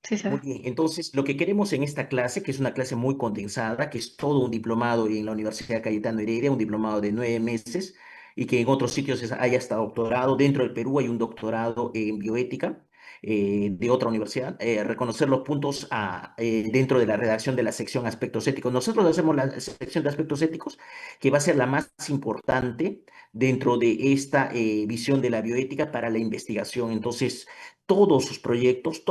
Sí, Muy sabe. bien, entonces lo que queremos en esta clase, que es una clase muy condensada, que es todo un diplomado en la Universidad Cayetano Heredia, un diplomado de 9 meses, y que en otros sitios haya hasta doctorado. Dentro del Perú hay un doctorado en bioética de otra universidad. Reconocer los puntos dentro de la redacción de la sección aspectos éticos. Nosotros hacemos la sección de aspectos éticos, que va a ser la más importante dentro de esta visión de la bioética para la investigación. Entonces, todos sus proyectos,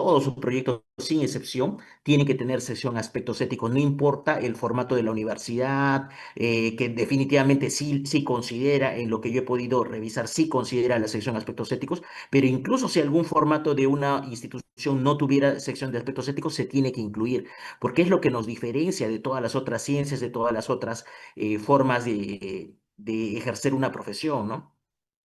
sin excepción, tienen que tener sección aspectos éticos, no importa el formato de la universidad, que definitivamente sí considera, en lo que yo he podido revisar, sí considera la sección aspectos éticos, pero incluso si algún formato de una institución no tuviera sección de aspectos éticos, se tiene que incluir, porque es lo que nos diferencia de todas las otras ciencias, de todas las otras formas de ejercer una profesión, ¿no?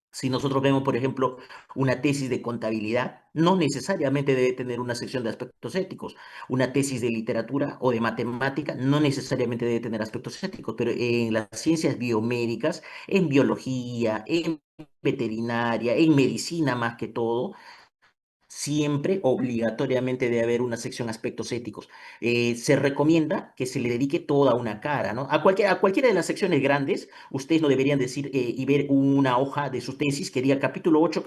Si nosotros vemos, por ejemplo, una tesis de contabilidad, no necesariamente debe tener una sección de aspectos éticos. Una tesis de literatura o de matemática no necesariamente debe tener aspectos éticos, pero en las ciencias biomédicas, en biología, en veterinaria, en medicina más que todo, siempre obligatoriamente debe haber una sección aspectos éticos. Se recomienda que se le dedique toda una cara, ¿no? A cualquiera de las secciones grandes, ustedes no deberían decir y ver una hoja de su tesis que diga capítulo 8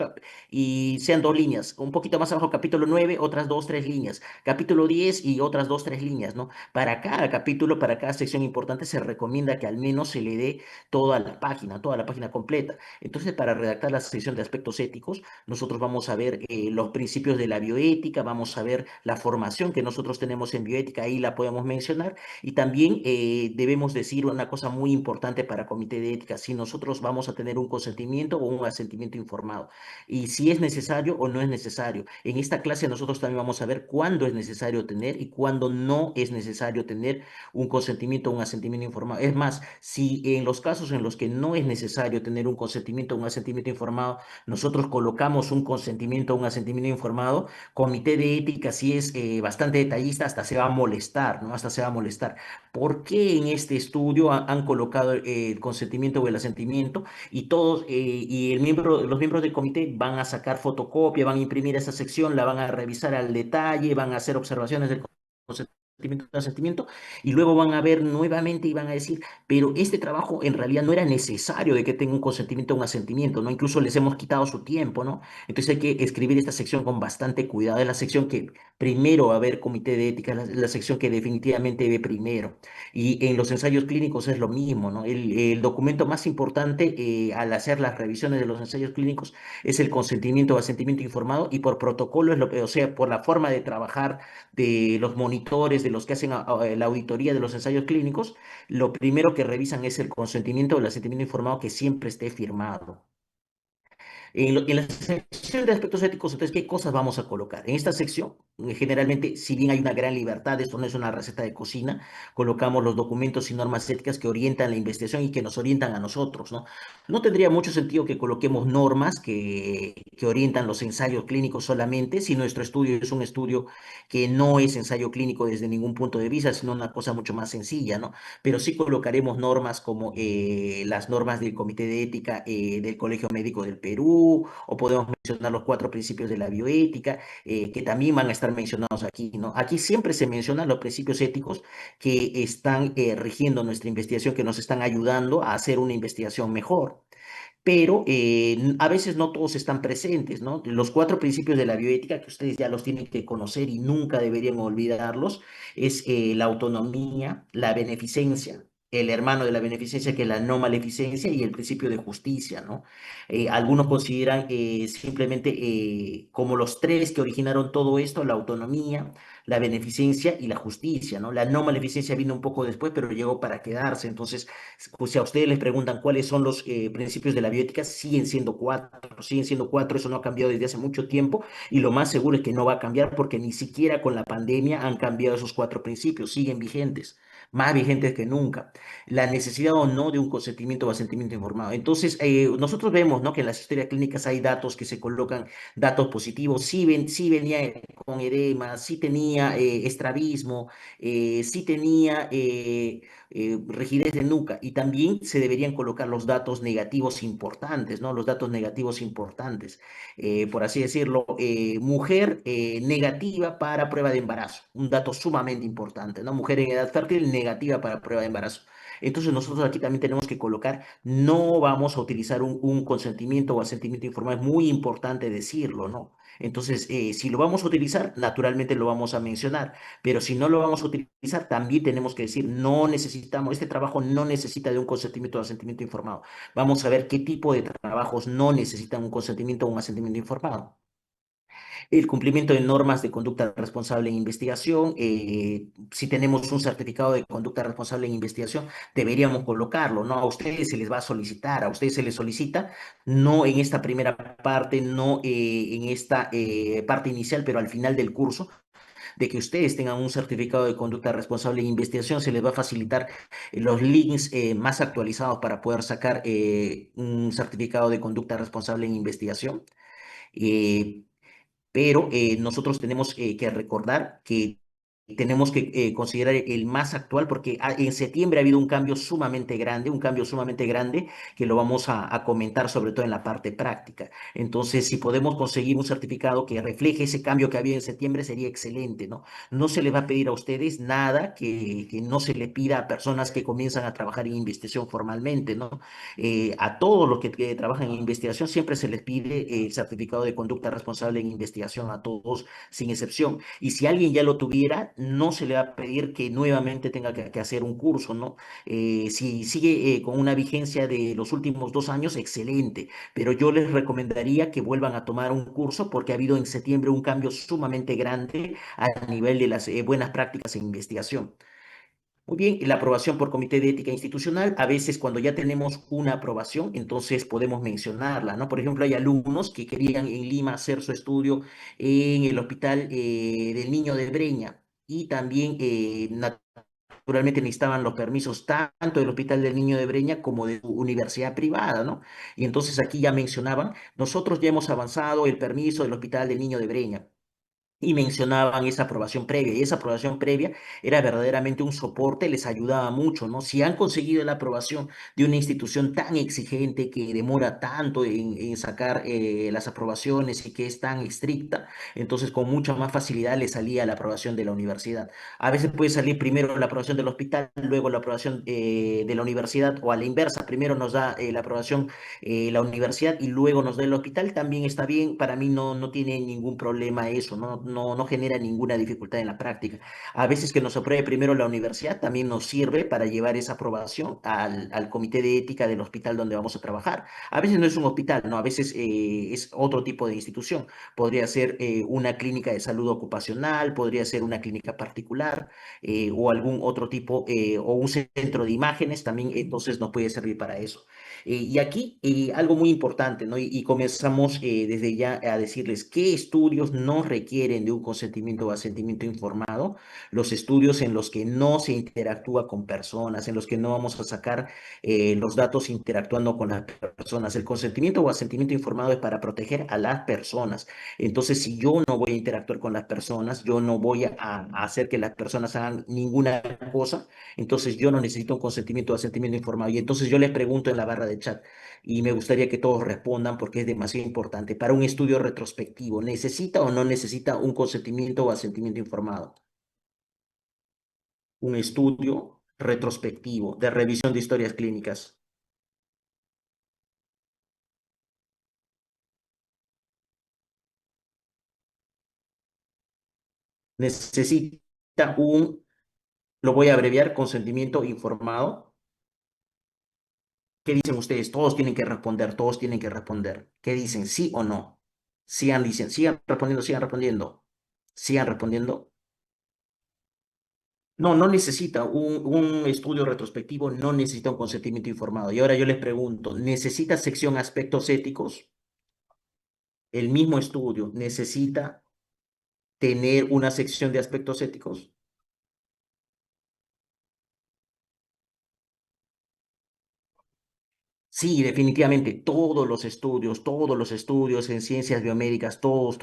y sean 2 líneas. Un poquito más abajo, capítulo 9 otras 2, 3 líneas. Capítulo 10 y otras 2, 3 líneas, ¿no? Para cada capítulo, para cada sección importante, se recomienda que al menos se le dé toda la página completa. Entonces, para redactar la sección de aspectos éticos, nosotros vamos a ver los principios de la bioética, vamos a ver la formación que nosotros tenemos en bioética, ahí la podemos mencionar, y también debemos decir una cosa muy importante para comité de ética: si nosotros vamos a tener un consentimiento o un asentimiento informado, y si es necesario o no es necesario. En esta clase nosotros también vamos a ver cuándo es necesario tener y cuándo no es necesario tener un consentimiento o un asentimiento informado. Es más, si en los casos en los que no es necesario tener un consentimiento o un asentimiento informado, nosotros colocamos un consentimiento, un asentimiento informado, comité de ética, si es bastante detallista, hasta se va a molestar, ¿no? Hasta se va a molestar. ¿Por qué en este estudio han colocado el consentimiento o el asentimiento? Y todos, y los miembros del comité van a sacar fotocopia, van a imprimir esa sección, la van a revisar al detalle, van a hacer observaciones del consentimiento, asentimiento, y luego van a ver nuevamente y van a decir, pero este trabajo en realidad no era necesario de que tenga un consentimiento o un asentimiento, ¿no? Incluso les hemos quitado su tiempo, ¿no? Entonces hay que escribir esta sección con bastante cuidado. Es la sección que primero va a haber comité de ética, la sección que definitivamente ve primero. Y en los ensayos clínicos es lo mismo, ¿no? El documento más importante al hacer las revisiones de los ensayos clínicos es el consentimiento o asentimiento informado, y por protocolo es lo que, o sea, por la forma de trabajar de los monitores, de los que hacen la auditoría de los ensayos clínicos, lo primero que revisan es el consentimiento o el asentimiento informado, que siempre esté firmado. En la sección de aspectos éticos, entonces, ¿qué cosas vamos a colocar? En esta sección, generalmente, si bien hay una gran libertad, esto no es una receta de cocina, colocamos los documentos y normas éticas que orientan la investigación y que nos orientan a nosotros, ¿no? No tendría mucho sentido que coloquemos normas que orientan los ensayos clínicos solamente, si nuestro estudio es un estudio que no es ensayo clínico desde ningún punto de vista, sino una cosa mucho más sencilla, ¿no? Pero sí colocaremos normas como las normas del Comité de Ética del Colegio Médico del Perú, o podemos mencionar los 4 principios de la bioética, que también van a estar mencionados aquí, ¿no? Aquí siempre se mencionan los principios éticos que están rigiendo nuestra investigación, que nos están ayudando a hacer una investigación mejor, pero a veces no todos están presentes, ¿no? Los 4 principios de la bioética, que ustedes ya los tienen que conocer y nunca deberían olvidarlos, es la autonomía, la beneficencia, el hermano de la beneficencia, que es la no maleficencia, y el principio de justicia, ¿no? Algunos consideran simplemente como los 3 que originaron todo esto: la autonomía, la beneficencia y la justicia, ¿no? La no maleficencia vino un poco después, pero llegó para quedarse. Entonces, pues si a ustedes les preguntan cuáles son los principios de la bioética, siguen siendo 4, eso no ha cambiado desde hace mucho tiempo, y lo más seguro es que no va a cambiar, porque ni siquiera con la pandemia han cambiado esos 4 principios, siguen vigentes, más vigentes que nunca. la necesidad o no de un consentimiento o asentimiento informado. Entonces, nosotros vemos, ¿no? Que en las historias clínicas hay datos que se colocan, datos positivos, sí venía con edema, sí tenía estrabismo, sí tenía rigidez de nuca y también se deberían colocar los datos negativos importantes, ¿no? Los datos negativos importantes, por así decirlo, mujer negativa para prueba de embarazo, un dato sumamente importante, ¿no? Mujer en edad fértil negativa para prueba de embarazo. Entonces nosotros aquí también tenemos que colocar, no vamos a utilizar un consentimiento o asentimiento informado, es muy importante decirlo, ¿no? Entonces, si lo vamos a utilizar, naturalmente lo vamos a mencionar, pero si no lo vamos a utilizar, también tenemos que decir, no necesitamos, este trabajo no necesita de un consentimiento o asentimiento informado. Vamos a ver qué tipo de trabajos no necesitan un consentimiento o un asentimiento informado. El cumplimiento de normas de conducta responsable en investigación. Si tenemos un certificado de conducta responsable en investigación, deberíamos colocarlo, ¿no? A ustedes se les va a solicitar, a ustedes se les solicita, no en esta primera parte, no en esta parte inicial, pero al final del curso, de que ustedes tengan un certificado de conducta responsable en investigación, se les va a facilitar los links más actualizados para poder sacar un certificado de conducta responsable en investigación. Eh, pero nosotros tenemos que recordar que tenemos que considerar el más actual porque en septiembre ha habido un cambio sumamente grande que lo vamos a comentar sobre todo en la parte práctica. Entonces, si podemos conseguir un certificado que refleje ese cambio que había en septiembre, sería excelente, ¿no? No se les va a pedir a ustedes nada que no se le pida a personas que comienzan a trabajar en investigación formalmente, ¿no? A todos los que trabajan en investigación siempre se les pide el certificado de conducta responsable en investigación, a todos sin excepción. Y si alguien ya lo tuviera, no se le va a pedir que nuevamente tenga que hacer un curso, ¿no? Si sigue con una vigencia de los últimos 2 años, excelente, pero yo les recomendaría que vuelvan a tomar un curso porque ha habido en septiembre un cambio sumamente grande a nivel de las buenas prácticas en investigación. Muy bien, la aprobación por comité de ética institucional, a veces cuando ya tenemos una aprobación, entonces podemos mencionarla, ¿no? Por ejemplo, hay alumnos que querían en Lima hacer su estudio en el Hospital del Niño de Breña y también naturalmente necesitaban los permisos tanto del Hospital del Niño de Breña como de su universidad privada, ¿no? Y entonces aquí ya mencionaban, nosotros ya hemos avanzado el permiso del Hospital del Niño de Breña y mencionaban esa aprobación previa, y esa aprobación previa era verdaderamente un soporte, les ayudaba mucho, ¿no? Si han conseguido la aprobación de una institución tan exigente que demora tanto en sacar las aprobaciones y que es tan estricta, entonces con mucha más facilidad les salía la aprobación de la universidad. A veces puede salir primero la aprobación del hospital, luego la aprobación de la universidad, o a la inversa, primero nos da la aprobación la universidad y luego nos da el hospital, también está bien, para mí no tiene ningún problema eso, no genera ninguna dificultad en la práctica. A veces que nos apruebe primero la universidad también nos sirve para llevar esa aprobación al comité de ética del hospital donde vamos a trabajar. A veces no es un hospital, ¿no? A veces es otro tipo de institución. Podría ser una clínica de salud ocupacional, podría ser una clínica particular o algún otro tipo, o un centro de imágenes, también entonces nos puede servir para eso. Y aquí algo muy importante, ¿no? Y comenzamos desde ya a decirles qué estudios no requieren de un consentimiento o asentimiento informado, los estudios en los que no se interactúa con personas, en los que no vamos a sacar los datos interactuando con las personas. El consentimiento o asentimiento informado es para proteger a las personas. Entonces, si yo no voy a interactuar con las personas, yo no voy a hacer que las personas hagan ninguna cosa, entonces yo no necesito un consentimiento o asentimiento informado. Y entonces yo les pregunto en la barra de chat y me gustaría que todos respondan porque es demasiado importante. Para un estudio retrospectivo, ¿necesita o no necesita un consentimiento o asentimiento informado? Un estudio retrospectivo de revisión de historias clínicas. Necesita lo voy a abreviar, consentimiento informado. ¿Qué dicen ustedes? Todos tienen que responder, todos tienen que responder. ¿Qué dicen? ¿Sí o no? Dicen, sigan respondiendo, sigan respondiendo. Sigan respondiendo. No necesita un estudio retrospectivo, no necesita un consentimiento informado. Y ahora yo les pregunto, ¿necesita sección aspectos éticos? El mismo estudio necesita tener una sección de aspectos éticos. Sí, definitivamente todos los estudios en ciencias biomédicas, todos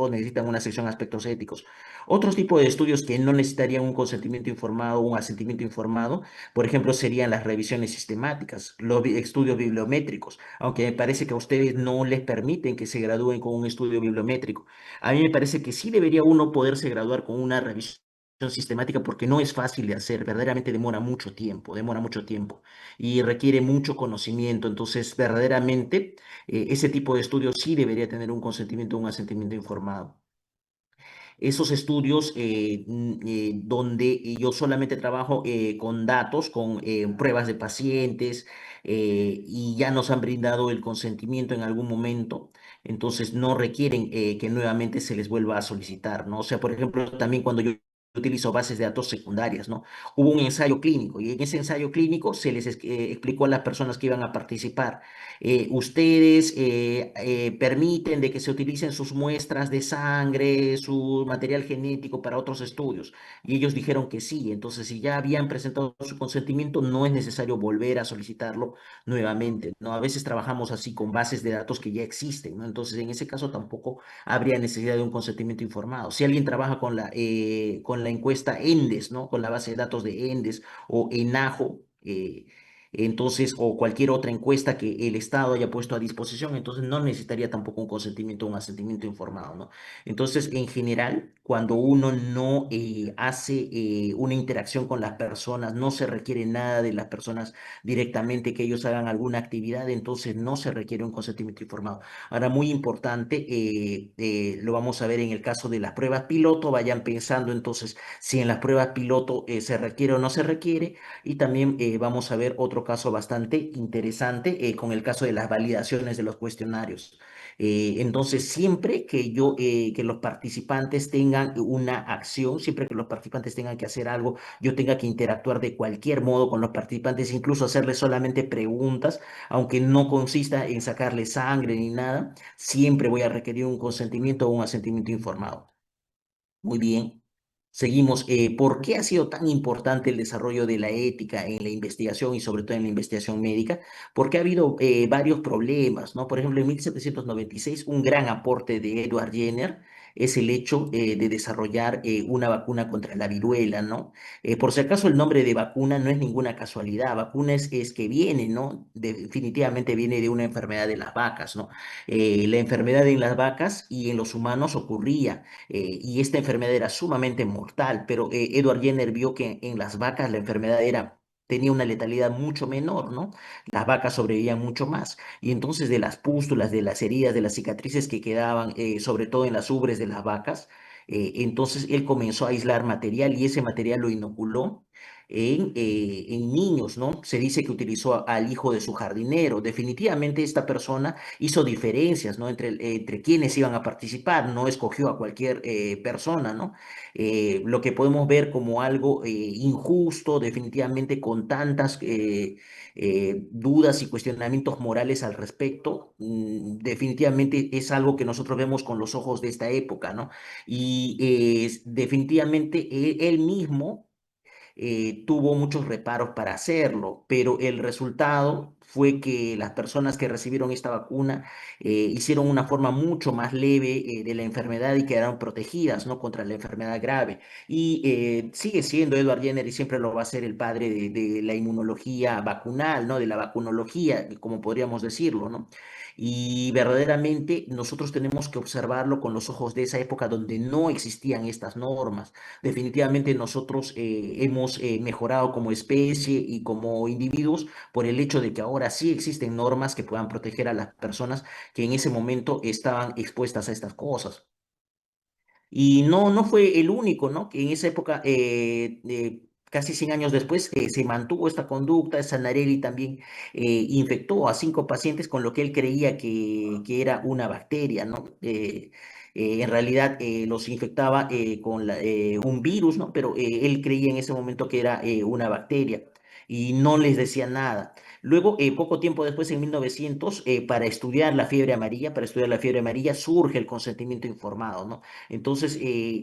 necesitan una sección de aspectos éticos. Otros tipos de estudios que no necesitarían un consentimiento informado, un asentimiento informado, por ejemplo, serían las revisiones sistemáticas, los estudios bibliométricos, aunque me parece que a ustedes no les permiten que se gradúen con un estudio bibliométrico. A mí me parece que sí debería uno poderse graduar con una revisión sistemática porque no es fácil de hacer, verdaderamente demora mucho tiempo y requiere mucho conocimiento. Entonces, verdaderamente, ese tipo de estudios sí debería tener un consentimiento, un asentimiento informado. Esos estudios donde yo solamente trabajo con datos, con pruebas de pacientes y ya nos han brindado el consentimiento en algún momento, entonces no requieren que nuevamente se les vuelva a solicitar, ¿no? O sea, por ejemplo, también cuando yo utilizo bases de datos secundarias, ¿no? Hubo un ensayo clínico y en ese ensayo clínico se les explicó a las personas que iban a participar ustedes permiten de que se utilicen sus muestras de sangre, su material genético para otros estudios. Y ellos dijeron que sí. Entonces, si ya habían presentado su consentimiento, no es necesario volver a solicitarlo nuevamente, ¿no? A veces trabajamos así con bases de datos que ya existen, ¿no? Entonces, en ese caso tampoco habría necesidad de un consentimiento informado. Si alguien trabaja con la encuesta ENDES, ¿no? Con la base de datos de ENDES o ENAJO, entonces, o cualquier otra encuesta que el Estado haya puesto a disposición, entonces no necesitaría tampoco un consentimiento o un asentimiento informado, ¿no? Entonces, en general, cuando uno no hace una interacción con las personas, no se requiere nada de las personas directamente que ellos hagan alguna actividad, entonces no se requiere un consentimiento informado. Ahora, muy importante, lo vamos a ver en el caso de las pruebas piloto, vayan pensando entonces si en las pruebas piloto se requiere o no se requiere y también vamos a ver otro caso bastante interesante con el caso de las validaciones de los cuestionarios. Entonces, siempre que los participantes tengan una acción, siempre que los participantes tengan que hacer algo, yo tenga que interactuar de cualquier modo con los participantes, incluso hacerles solamente preguntas, aunque no consista en sacarles sangre ni nada, siempre voy a requerir un consentimiento o un asentimiento informado. Muy bien. Seguimos. ¿Por qué ha sido tan importante el desarrollo de la ética en la investigación y sobre todo en la investigación médica? Porque ha habido varios problemas, ¿no? Por ejemplo, en 1796, un gran aporte de Edward Jenner es el hecho de desarrollar una vacuna contra la viruela, ¿no? Por si acaso, el nombre de vacuna no es ninguna casualidad. Vacuna es que viene, ¿no? Definitivamente viene de una enfermedad de las vacas, ¿no? La enfermedad en las vacas y en los humanos ocurría y esta enfermedad era sumamente mortal, pero Edward Jenner vio que en las vacas la enfermedad tenía una letalidad mucho menor, ¿no? Las vacas sobrevivían mucho más. Y entonces de las pústulas, de las heridas, de las cicatrices que quedaban, sobre todo en las ubres de las vacas, entonces él comenzó a aislar material y ese material lo inoculó en niños, ¿no? Se dice que utilizó al hijo de su jardinero. Definitivamente esta persona hizo diferencias, ¿no? Entre quienes iban a participar, no escogió a cualquier persona, ¿no? Lo que podemos ver como algo injusto, definitivamente con tantas dudas y cuestionamientos morales al respecto, definitivamente es algo que nosotros vemos con los ojos de esta época, ¿no? Y definitivamente él mismo tuvo muchos reparos para hacerlo, pero el resultado fue que las personas que recibieron esta vacuna hicieron una forma mucho más leve de la enfermedad y quedaron protegidas, ¿no? Contra la enfermedad grave. Y sigue siendo Edward Jenner y siempre lo va a ser el padre de la inmunología vacunal, ¿no? De la vacunología, como podríamos decirlo, ¿no? Y verdaderamente nosotros tenemos que observarlo con los ojos de esa época donde no existían estas normas. Definitivamente nosotros hemos mejorado como especie y como individuos por el hecho de que ahora sí existen normas que puedan proteger a las personas que en ese momento estaban expuestas a estas cosas. Y no fue el único, ¿no? Que en esa época, casi 100 años después, se mantuvo esta conducta. Sanarelli también infectó a 5 pacientes con lo que él creía que era una bacteria, ¿no? En realidad los infectaba con un virus, ¿no? Pero él creía en ese momento que era una bacteria y no les decía nada. Luego, poco tiempo después, en 1900, para estudiar la fiebre amarilla, surge el consentimiento informado, ¿no? Entonces,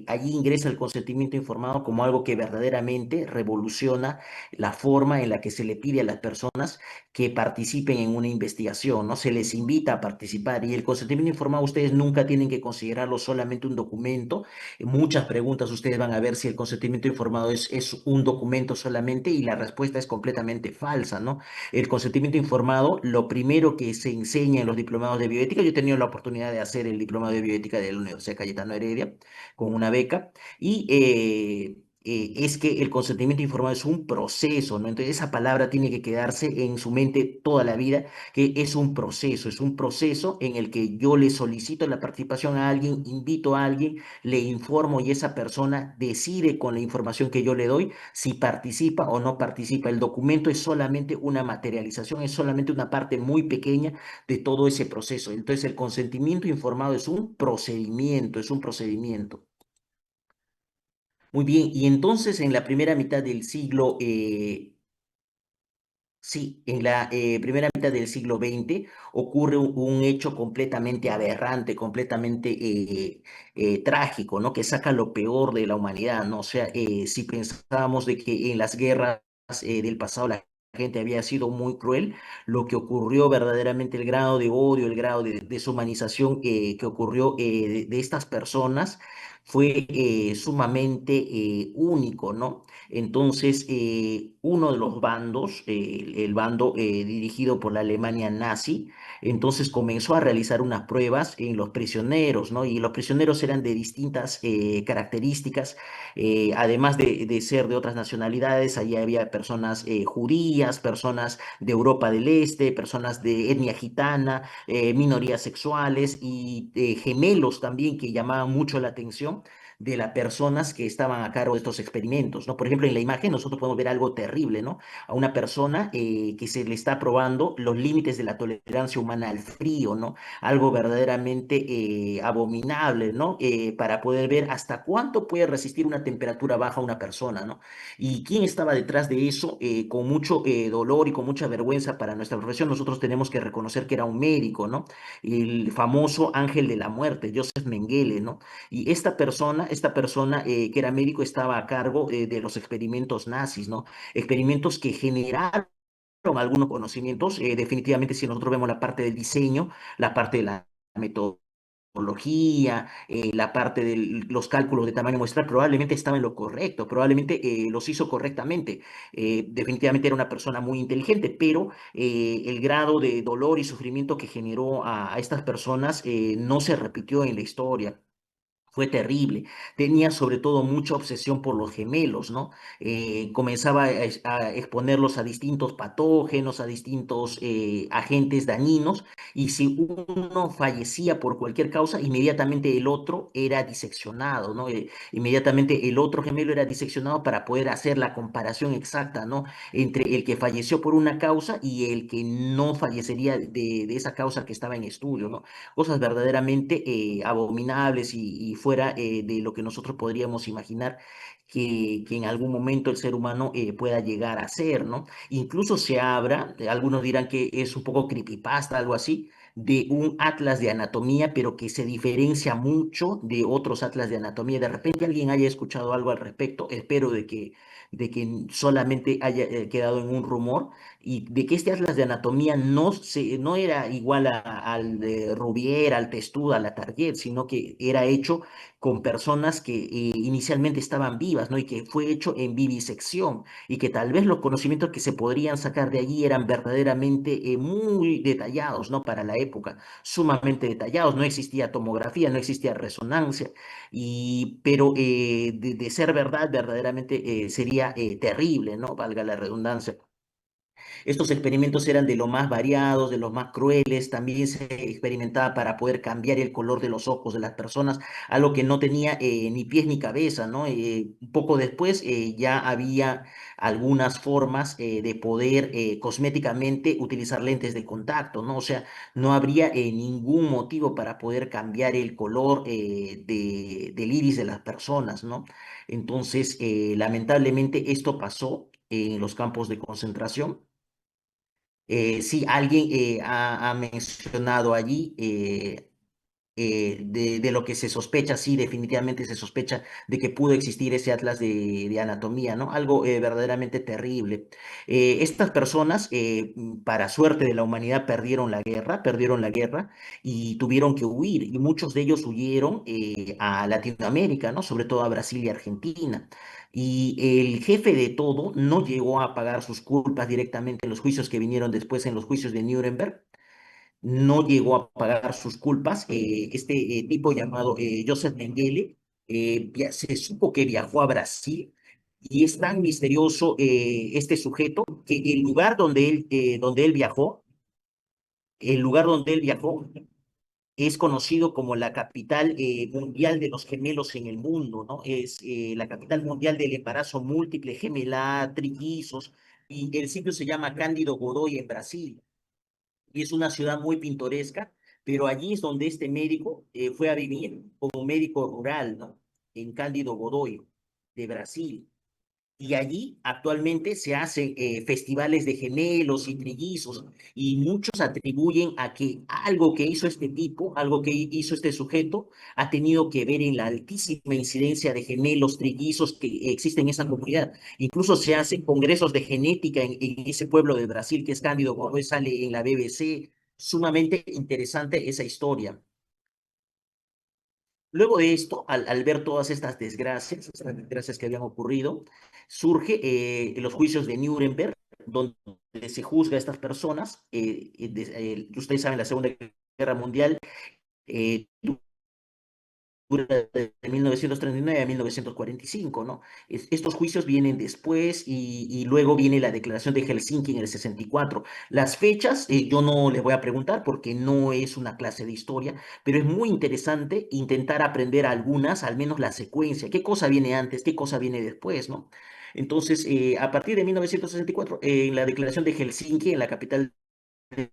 allí ingresa el consentimiento informado como algo que verdaderamente revoluciona la forma en la que se le pide a las personas que participen en una investigación, ¿no? Se les invita a participar y el consentimiento informado ustedes nunca tienen que considerarlo solamente un documento. Muchas preguntas ustedes van a ver si el consentimiento informado es un documento solamente y la respuesta es completamente falsa, ¿no? El consentimiento informado, lo primero que se enseña en los diplomados de bioética, yo he tenido la oportunidad de hacer el diplomado de bioética de la Universidad Cayetano Heredia con una beca y es que el consentimiento informado es un proceso, ¿no? Entonces esa palabra tiene que quedarse en su mente toda la vida, que es un proceso en el que yo le solicito la participación a alguien, invito a alguien, le informo y esa persona decide con la información que yo le doy si participa o no participa. El documento es solamente una materialización, es solamente una parte muy pequeña de todo ese proceso. Entonces el consentimiento informado es un procedimiento, es un procedimiento. Muy bien, y entonces en la primera mitad del siglo, sí, en la primera mitad del siglo XX ocurre un hecho completamente aberrante, completamente trágico, ¿no? Que saca lo peor de la humanidad, ¿no? O sea, si pensábamos de que en las guerras del pasado la gente había sido muy cruel, lo que ocurrió verdaderamente, el grado de odio, el grado de deshumanización que ocurrió de estas personas fue sumamente único, ¿no? Entonces, uno de los bandos, el bando dirigido por la Alemania nazi, entonces comenzó a realizar unas pruebas en los prisioneros, ¿no? Y los prisioneros eran de distintas características, además de ser de otras nacionalidades, allí había personas judías, personas de Europa del Este, personas de etnia gitana, minorías sexuales y gemelos también que llamaban mucho la atención de las personas que estaban a cargo de estos experimentos, ¿no? Por ejemplo, en la imagen nosotros podemos ver algo terrible, ¿no? A una persona que se le está probando los límites de la tolerancia humana al frío, ¿no? Algo verdaderamente abominable, ¿no? Para poder ver hasta cuánto puede resistir una temperatura baja una persona, ¿no? Y quién estaba detrás de eso, con mucho dolor y con mucha vergüenza para nuestra profesión, nosotros tenemos que reconocer que era un médico, ¿no? El famoso ángel de la muerte, Joseph Mengele, ¿no? Y esta persona que era médico estaba a cargo de los experimentos nazis, ¿no? Experimentos que generaron algunos conocimientos. Definitivamente, si nosotros vemos la parte del diseño, la parte de la metodología, la parte de los cálculos de tamaño muestral, probablemente estaba en lo correcto, probablemente los hizo correctamente. Definitivamente era una persona muy inteligente, pero el grado de dolor y sufrimiento que generó a estas personas no se repitió en la historia. Fue terrible. Tenía sobre todo mucha obsesión por los gemelos, ¿no? Comenzaba a exponerlos a distintos patógenos, a distintos agentes dañinos, y si uno fallecía por cualquier causa, inmediatamente el otro era diseccionado, ¿no? Inmediatamente el otro gemelo era diseccionado para poder hacer la comparación exacta, ¿no? Entre el que falleció por una causa y el que no fallecería de esa causa que estaba en estudio, ¿no? Cosas verdaderamente abominables y fuera de lo que nosotros podríamos imaginar que en algún momento el ser humano pueda llegar a ser, ¿no? Incluso se habla, algunos dirán que es un poco creepypasta, algo así, de un atlas de anatomía, pero que se diferencia mucho de otros atlas de anatomía. De repente alguien haya escuchado algo al respecto, espero de que solamente haya quedado en un rumor y de que este atlas de anatomía no era igual al de Rubier, al Testudo, a la Target, sino que era hecho con personas que inicialmente estaban vivas, ¿no? Y que fue hecho en vivisección y que tal vez los conocimientos que se podrían sacar de allí eran verdaderamente muy detallados, ¿no? Para la época, sumamente detallados. No existía tomografía, no existía resonancia, pero de ser verdad, verdaderamente sería terrible, ¿no? Valga la redundancia. Estos experimentos eran de lo más variados, de los más crueles. También se experimentaba para poder cambiar el color de los ojos de las personas, algo que no tenía ni pies ni cabeza, ¿no? Un poco después ya había algunas formas de poder cosméticamente utilizar lentes de contacto, ¿no? O sea, no habría ningún motivo para poder cambiar el color del iris de las personas, ¿no? Entonces, lamentablemente esto pasó en los campos de concentración Sí, alguien ha mencionado allí de lo que se sospecha, sí, definitivamente se sospecha de que pudo existir ese atlas de anatomía, ¿no? Algo verdaderamente terrible. Estas personas, para suerte de la humanidad, perdieron la guerra y tuvieron que huir, y muchos de ellos huyeron a Latinoamérica, ¿no? Sobre todo a Brasil y Argentina. Y el jefe de todo no llegó a pagar sus culpas directamente en los juicios que vinieron después, en los juicios de Nuremberg, no llegó a pagar sus culpas. Este tipo llamado Joseph Mengele se supo que viajó a Brasil y es tan misterioso este sujeto que donde él viajó, el lugar donde él viajó es conocido como la capital mundial de los gemelos en el mundo, ¿no? Es la capital mundial del embarazo múltiple, gemelar, trillizos, y el sitio se llama Cândido Godoy en Brasil y es una ciudad muy pintoresca, pero allí es donde este médico fue a vivir como médico rural, ¿no? En Cándido Godoy, de Brasil. Y allí actualmente se hacen festivales de gemelos y trillizos, y muchos atribuyen a que algo que hizo este tipo, algo que hizo este sujeto, ha tenido que ver en la altísima incidencia de gemelos trillizos que existen en esa comunidad. Incluso se hacen congresos de genética en ese pueblo de Brasil que es Cándido Godoy, sale en la BBC. Sumamente interesante esa historia. Luego de esto, al ver todas estas desgracias que habían ocurrido, surge los juicios de Nuremberg, donde se juzga a estas personas. Ustedes saben, la Segunda Guerra Mundial eh, dura de 1939 a 1945, ¿no? Estos juicios vienen después y luego viene la Declaración de Helsinki en el 64. Las fechas yo no les voy a preguntar porque no es una clase de historia, pero es muy interesante intentar aprender algunas, al menos la secuencia, qué cosa viene antes, qué cosa viene después, ¿no? Entonces, a partir de 1964, en la Declaración de Helsinki, en la capital de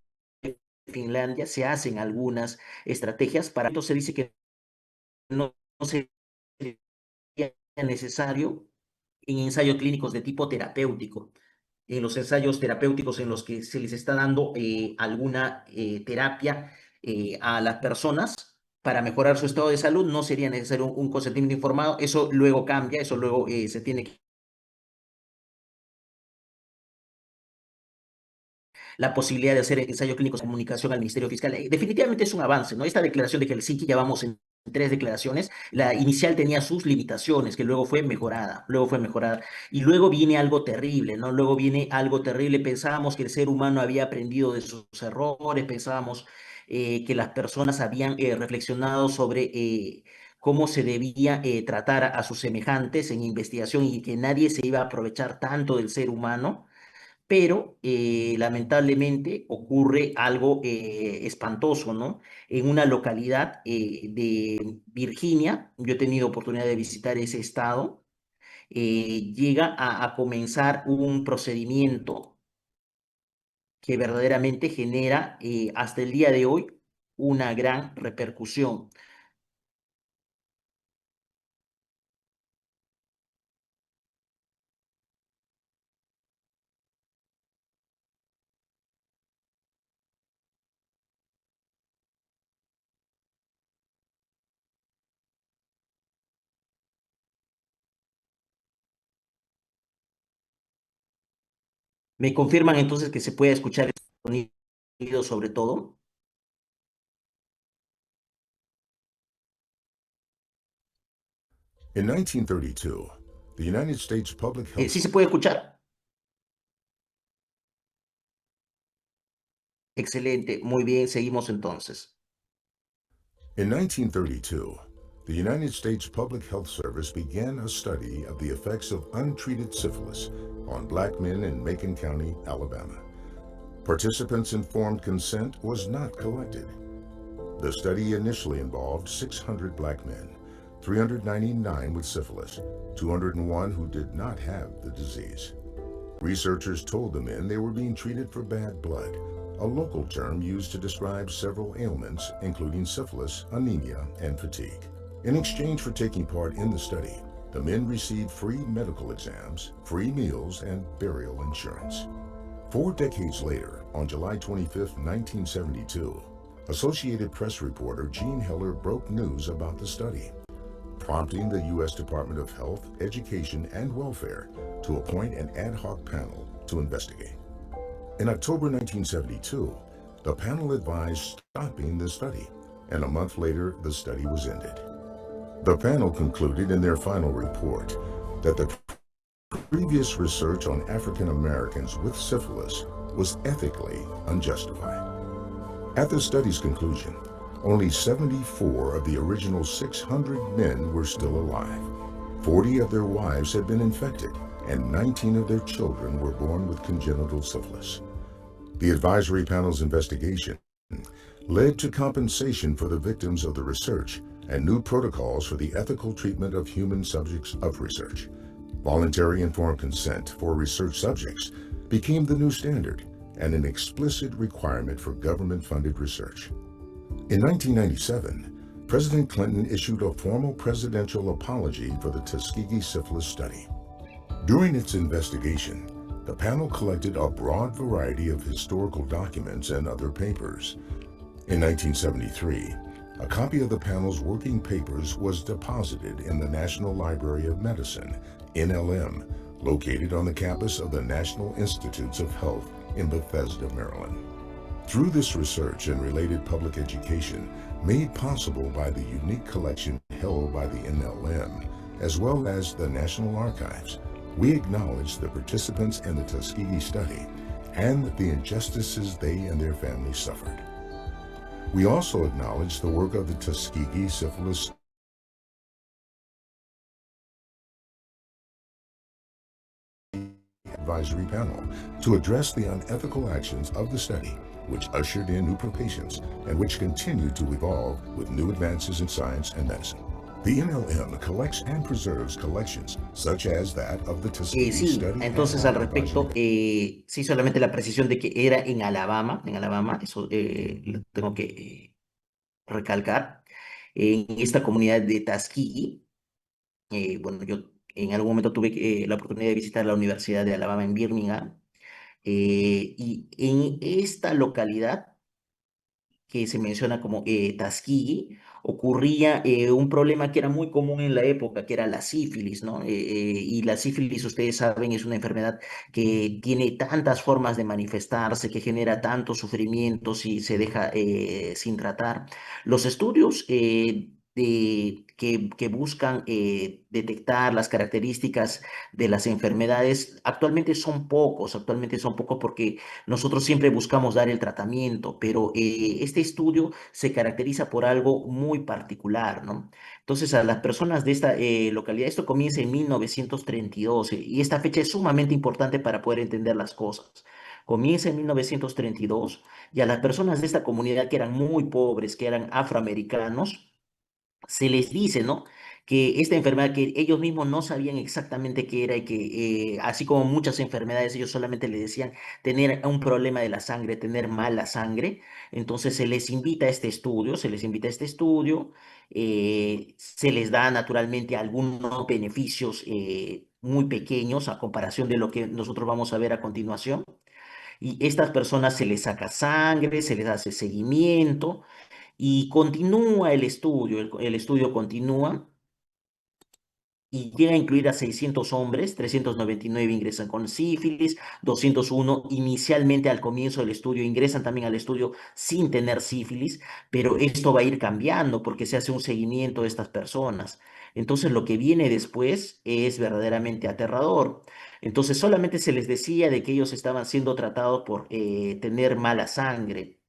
Finlandia, se hacen algunas estrategias para... Entonces se dice que no sería necesario en ensayos clínicos de tipo terapéutico. En los ensayos terapéuticos en los que se les está dando alguna terapia a las personas para mejorar su estado de salud, no sería necesario un consentimiento informado. Eso luego cambia, eso luego se tiene que la posibilidad de hacer ensayos clínicos de comunicación al Ministerio Fiscal. Definitivamente es un avance, ¿no? Esta declaración de Helsinki, ya vamos en tres declaraciones. La inicial tenía sus limitaciones, que luego fue mejorada, y luego viene algo terrible, ¿no? Luego viene algo terrible. Pensábamos que el ser humano había aprendido de sus errores, pensábamos que las personas habían reflexionado sobre cómo se debía tratar a sus semejantes en investigación y que nadie se iba a aprovechar tanto del ser humano, pero lamentablemente ocurre algo espantoso, ¿no? En una localidad de Virginia, yo he tenido oportunidad de visitar ese estado, llega a comenzar un procedimiento que verdaderamente genera hasta el día de hoy una gran repercusión. ¿Me confirman entonces que se puede escuchar el sonido sobre todo? In 1932, the United States Public Health ¿Sí se puede escuchar? Excelente, muy bien, seguimos entonces. In 1932, the United States Public Health Service began a study of the effects of untreated syphilis on black men in Macon County, Alabama. Participants' informed consent was not collected. The study initially involved 600 black men, 399 with syphilis, 201 who did not have the disease. Researchers told the men they were being treated for bad blood, a local term used to describe several ailments, including syphilis, anemia, and fatigue. In exchange for taking part in the study, the men received free medical exams, free meals, and burial insurance. 4 decades later, on July 25, 1972, Associated Press reporter Gene Heller broke news about the study, prompting the U.S. Department of Health, Education, and Welfare to appoint an ad hoc panel to investigate. In October 1972, the panel advised stopping the study, and a month later, the study was ended. The panel concluded in their final report that the previous research on African Americans with syphilis was ethically unjustified. At the study's conclusion, only 74 of the original 600 men were still alive. 40 of their wives had been infected, and 19 of their children were born with congenital syphilis. The advisory panel's investigation led to compensation for the victims of the research and new protocols for the ethical treatment of human subjects of research. Voluntary informed consent for research subjects became the new standard and an explicit requirement for government-funded research. In 1997, President Clinton issued a formal presidential apology for the Tuskegee syphilis study. During its investigation, the panel collected a broad variety of historical documents and other papers. In 1973, a copy of the panel's working papers was deposited in the National Library of Medicine, NLM, located on the campus of the National Institutes of Health in Bethesda, Maryland. Through this research and related public education made possible by the unique collection held by the NLM, as well as the National Archives, we acknowledge the participants in the Tuskegee study and the injustices they and their families suffered. We also acknowledge the work of the Tuskegee Syphilis Advisory Panel to address the unethical actions of the study, which ushered in new patients and which continue to evolve with new advances in science and medicine. The NLM collects and preserves collections such as that of the Tuskegee Sí, Study entonces and al Advisory. respecto, sí, solamente la precisión de que era en Alabama, eso lo tengo que recalcar, en esta comunidad de Tuskegee. Bueno, yo en algún momento tuve la oportunidad de visitar la Universidad de Alabama en Birmingham, y en esta localidad que se menciona como Tuskegee, ocurría un problema que era muy común en la época, que era la sífilis, ¿no? Y la sífilis, ustedes saben, es una enfermedad que tiene tantas formas de manifestarse, que genera tantos sufrimientos y se deja sin tratar. Los estudios que buscan detectar las características de las enfermedades actualmente son pocos porque nosotros siempre buscamos dar el tratamiento, pero este estudio se caracteriza por algo muy particular, ¿no? Entonces, a las personas de esta localidad, esto comienza en 1932, y esta fecha es sumamente importante para poder entender las cosas. Comienza en 1932 y a las personas de esta comunidad que eran muy pobres, que eran afroamericanos, se les dice, ¿no? Que esta enfermedad que ellos mismos no sabían exactamente qué era y que así como muchas enfermedades, ellos solamente le decían tener un problema de la sangre, tener mala sangre. Entonces se les invita a este estudio, se les invita a este estudio, se les da naturalmente algunos beneficios muy pequeños a comparación de lo que nosotros vamos a ver a continuación. Y estas personas se les saca sangre, se les hace seguimiento y continúa el estudio, el estudio continúa y llega a incluir a 600 hombres, 399 ingresan con sífilis, 201 inicialmente al comienzo del estudio ingresan también al estudio sin tener sífilis, pero esto va a ir cambiando porque se hace un seguimiento de estas personas. Entonces lo que viene después es verdaderamente aterrador. Entonces solamente se les decía de que ellos estaban siendo tratados por tener mala sangre.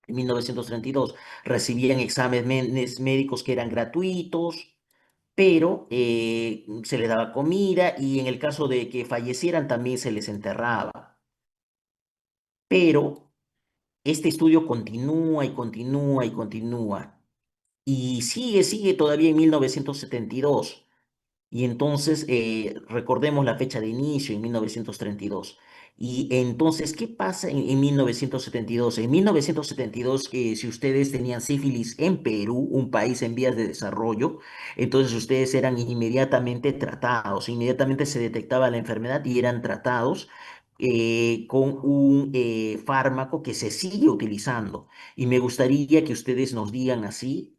En 1932 recibían exámenes médicos que eran gratuitos, pero se les daba comida y en el caso de que fallecieran también se les enterraba. Pero este estudio continúa y continúa y continúa y sigue todavía en 1972. Y entonces recordemos la fecha de inicio en 1932. Y entonces, ¿qué pasa en 1972? En 1972, si ustedes tenían sífilis en Perú, un país en vías de desarrollo, entonces ustedes eran inmediatamente tratados, inmediatamente se detectaba la enfermedad y eran tratados con un fármaco que se sigue utilizando. Y me gustaría que ustedes nos digan así,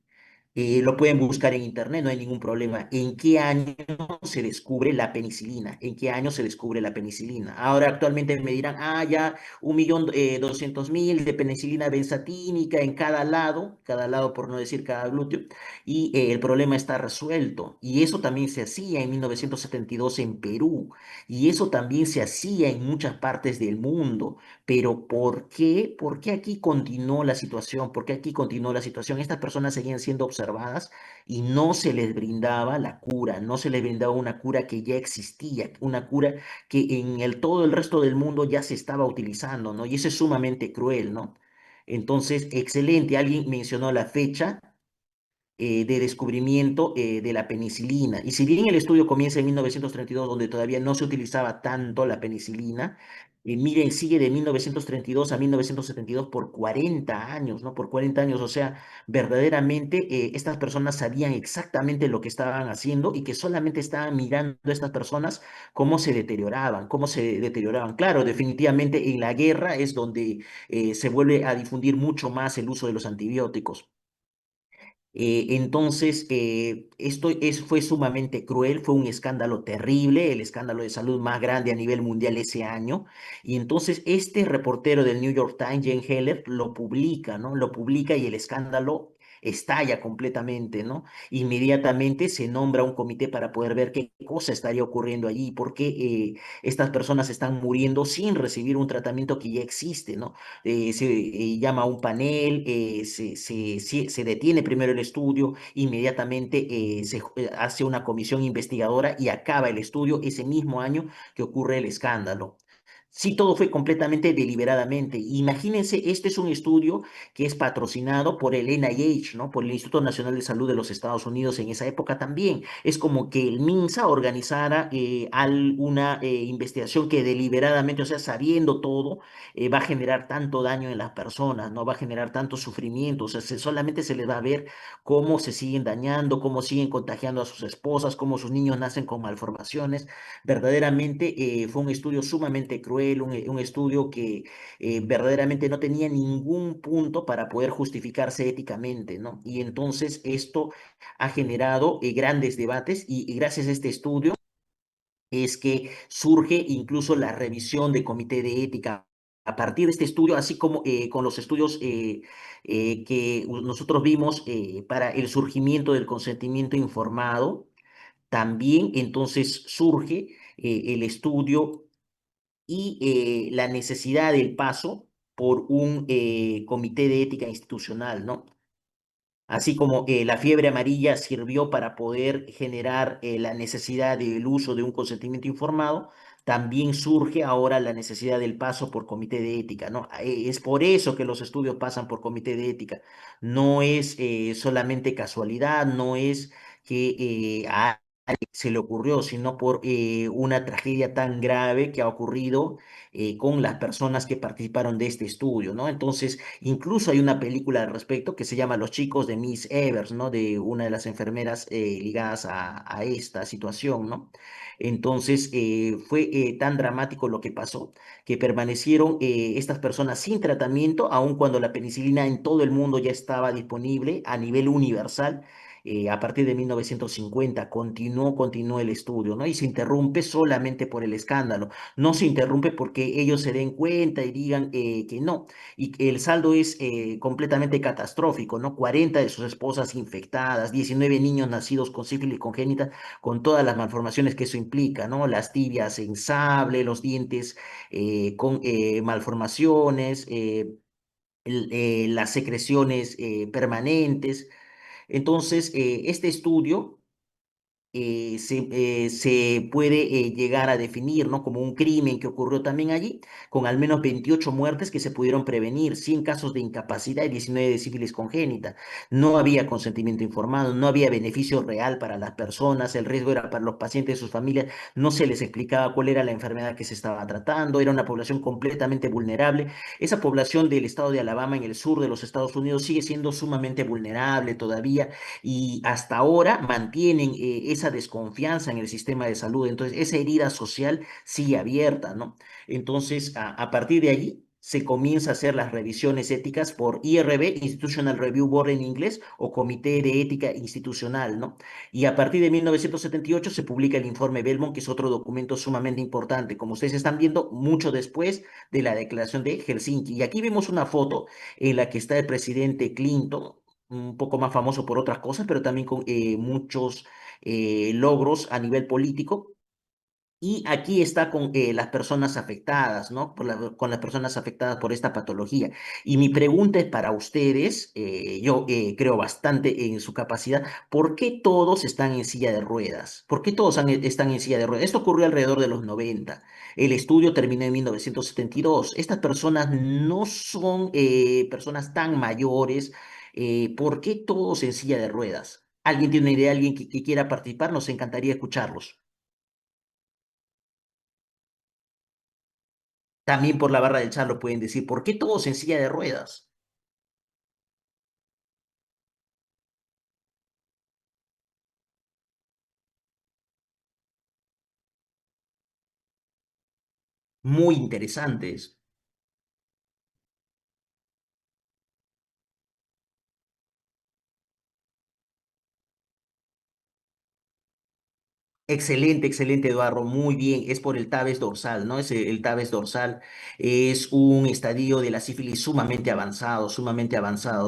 lo pueden buscar en internet, no hay ningún problema. ¿En qué año se descubre la penicilina? ¿En qué año se descubre la penicilina? Ahora actualmente me dirán, ya 1.200.000 de penicilina benzatínica en cada lado por no decir cada glúteo, y el problema está resuelto. Y eso también se hacía en 1972 en Perú, y eso también se hacía en muchas partes del mundo. Pero ¿por qué? ¿Por qué aquí continuó la situación? ¿Por qué aquí continuó la situación? Estas personas seguían siendo observadas y no se les brindaba la cura, no se les brindaba una cura que ya existía, una cura que en todo el resto del mundo ya se estaba utilizando, ¿no? Y eso es sumamente cruel, ¿no? Entonces, excelente. Alguien mencionó la fecha de descubrimiento de la penicilina. Y si bien el estudio comienza en 1932, donde todavía no se utilizaba tanto la penicilina, miren, sigue de 1932 a 1972 por 40 años, ¿no? Por 40 años, o sea, verdaderamente estas personas sabían exactamente lo que estaban haciendo y que solamente estaban mirando a estas personas cómo se deterioraban, cómo se deterioraban. Claro, definitivamente en la guerra es donde se vuelve a difundir mucho más el uso de los antibióticos. Entonces, fue sumamente cruel, fue un escándalo terrible, el escándalo de salud más grande a nivel mundial ese año. Y entonces este reportero del New York Times, Jen Heller, lo publica, ¿no? Lo publica y el escándalo estalla completamente, ¿no? Inmediatamente se nombra un comité para poder ver qué cosa estaría ocurriendo allí, por qué estas personas están muriendo sin recibir un tratamiento que ya existe, ¿no? Se llama a un panel, se detiene primero el estudio, inmediatamente hace una comisión investigadora y acaba el estudio ese mismo año que ocurre el escándalo. Sí, todo fue completamente deliberadamente. Imagínense, este es un estudio que es patrocinado por el NIH, ¿no? Por el Instituto Nacional de Salud de los Estados Unidos en esa época también. Es como que el MINSA organizara una investigación que deliberadamente, o sea, sabiendo todo, va a generar tanto daño en las personas, no va a generar tanto sufrimiento. O sea, solamente se les va a ver cómo se siguen dañando, cómo siguen contagiando a sus esposas, cómo sus niños nacen con malformaciones. Verdaderamente fue un estudio sumamente cruel, un estudio que verdaderamente no tenía ningún punto para poder justificarse éticamente, ¿no? Y entonces esto ha generado grandes debates y gracias a este estudio es que surge incluso la revisión de comité de ética. A partir de este estudio, así como con los estudios que nosotros vimos para el surgimiento del consentimiento informado, también entonces surge el estudio y la necesidad del paso por un comité de ética institucional, ¿no? Así como la fiebre amarilla sirvió para poder generar la necesidad del uso de un consentimiento informado, también surge ahora la necesidad del paso por comité de ética, ¿no? Es por eso que los estudios pasan por comité de ética. No es solamente casualidad, no es que a alguien se le ocurrió, sino por una tragedia tan grave que ha ocurrido con las personas que participaron de este estudio, ¿no? Entonces, incluso hay una película al respecto que se llama Los chicos de Miss Evers, ¿no? De una de las enfermeras ligadas a esta situación, ¿no? Entonces, fue tan dramático lo que pasó que permanecieron estas personas sin tratamiento, aun cuando la penicilina en todo el mundo ya estaba disponible a nivel universal. A partir de 1950 continuó el estudio, ¿no? Y se interrumpe solamente por el escándalo, no se interrumpe porque ellos se den cuenta y digan que no, y el saldo es completamente catastrófico, ¿no? 40 de sus esposas infectadas, 19 niños nacidos con sífilis congénita, con todas las malformaciones que eso implica, ¿no? Las tibias en sable, los dientes con malformaciones, las secreciones permanentes. Entonces, este estudio se puede llegar a definir, ¿no? Como un crimen que ocurrió también allí, con al menos 28 muertes que se pudieron prevenir, 100 casos de incapacidad y 19 de sífilis congénita. No había consentimiento informado, no había beneficio real para las personas, el riesgo era para los pacientes y sus familias, no se les explicaba cuál era la enfermedad que se estaba tratando, era una población completamente vulnerable. Esa población del estado de Alabama en el sur de los Estados Unidos sigue siendo sumamente vulnerable todavía y hasta ahora mantienen esa esa desconfianza en el sistema de salud. Entonces, esa herida social sigue abierta, ¿no? Entonces, a partir de allí se comienza a hacer las revisiones éticas por IRB, Institutional Review Board en inglés, o Comité de Ética Institucional, ¿no? Y a partir de 1978 se publica el informe Belmont, que es otro documento sumamente importante, como ustedes están viendo, mucho después de la declaración de Helsinki. Y aquí vemos una foto en la que está el presidente Clinton, un poco más famoso por otras cosas, pero también con muchos logros a nivel político. Y aquí está con las personas afectadas, ¿no? Con las personas afectadas por esta patología. Y mi pregunta es para ustedes, yo creo bastante en su capacidad, ¿por qué todos están en silla de ruedas? ¿Por qué todos están en silla de ruedas? Esto ocurrió alrededor de los 90. El estudio terminó en 1972. Estas personas no son personas tan mayores. ¿Por qué todos en silla de ruedas? ¿Alguien tiene una idea? ¿Alguien que quiera participar? Nos encantaría escucharlos. También por la barra del chat lo pueden decir. ¿Por qué todos en silla de ruedas? Muy interesantes. Excelente, excelente, Eduardo. Muy bien. Es por el tabes dorsal, ¿no? El tabes dorsal es un estadio de la sífilis sumamente avanzado,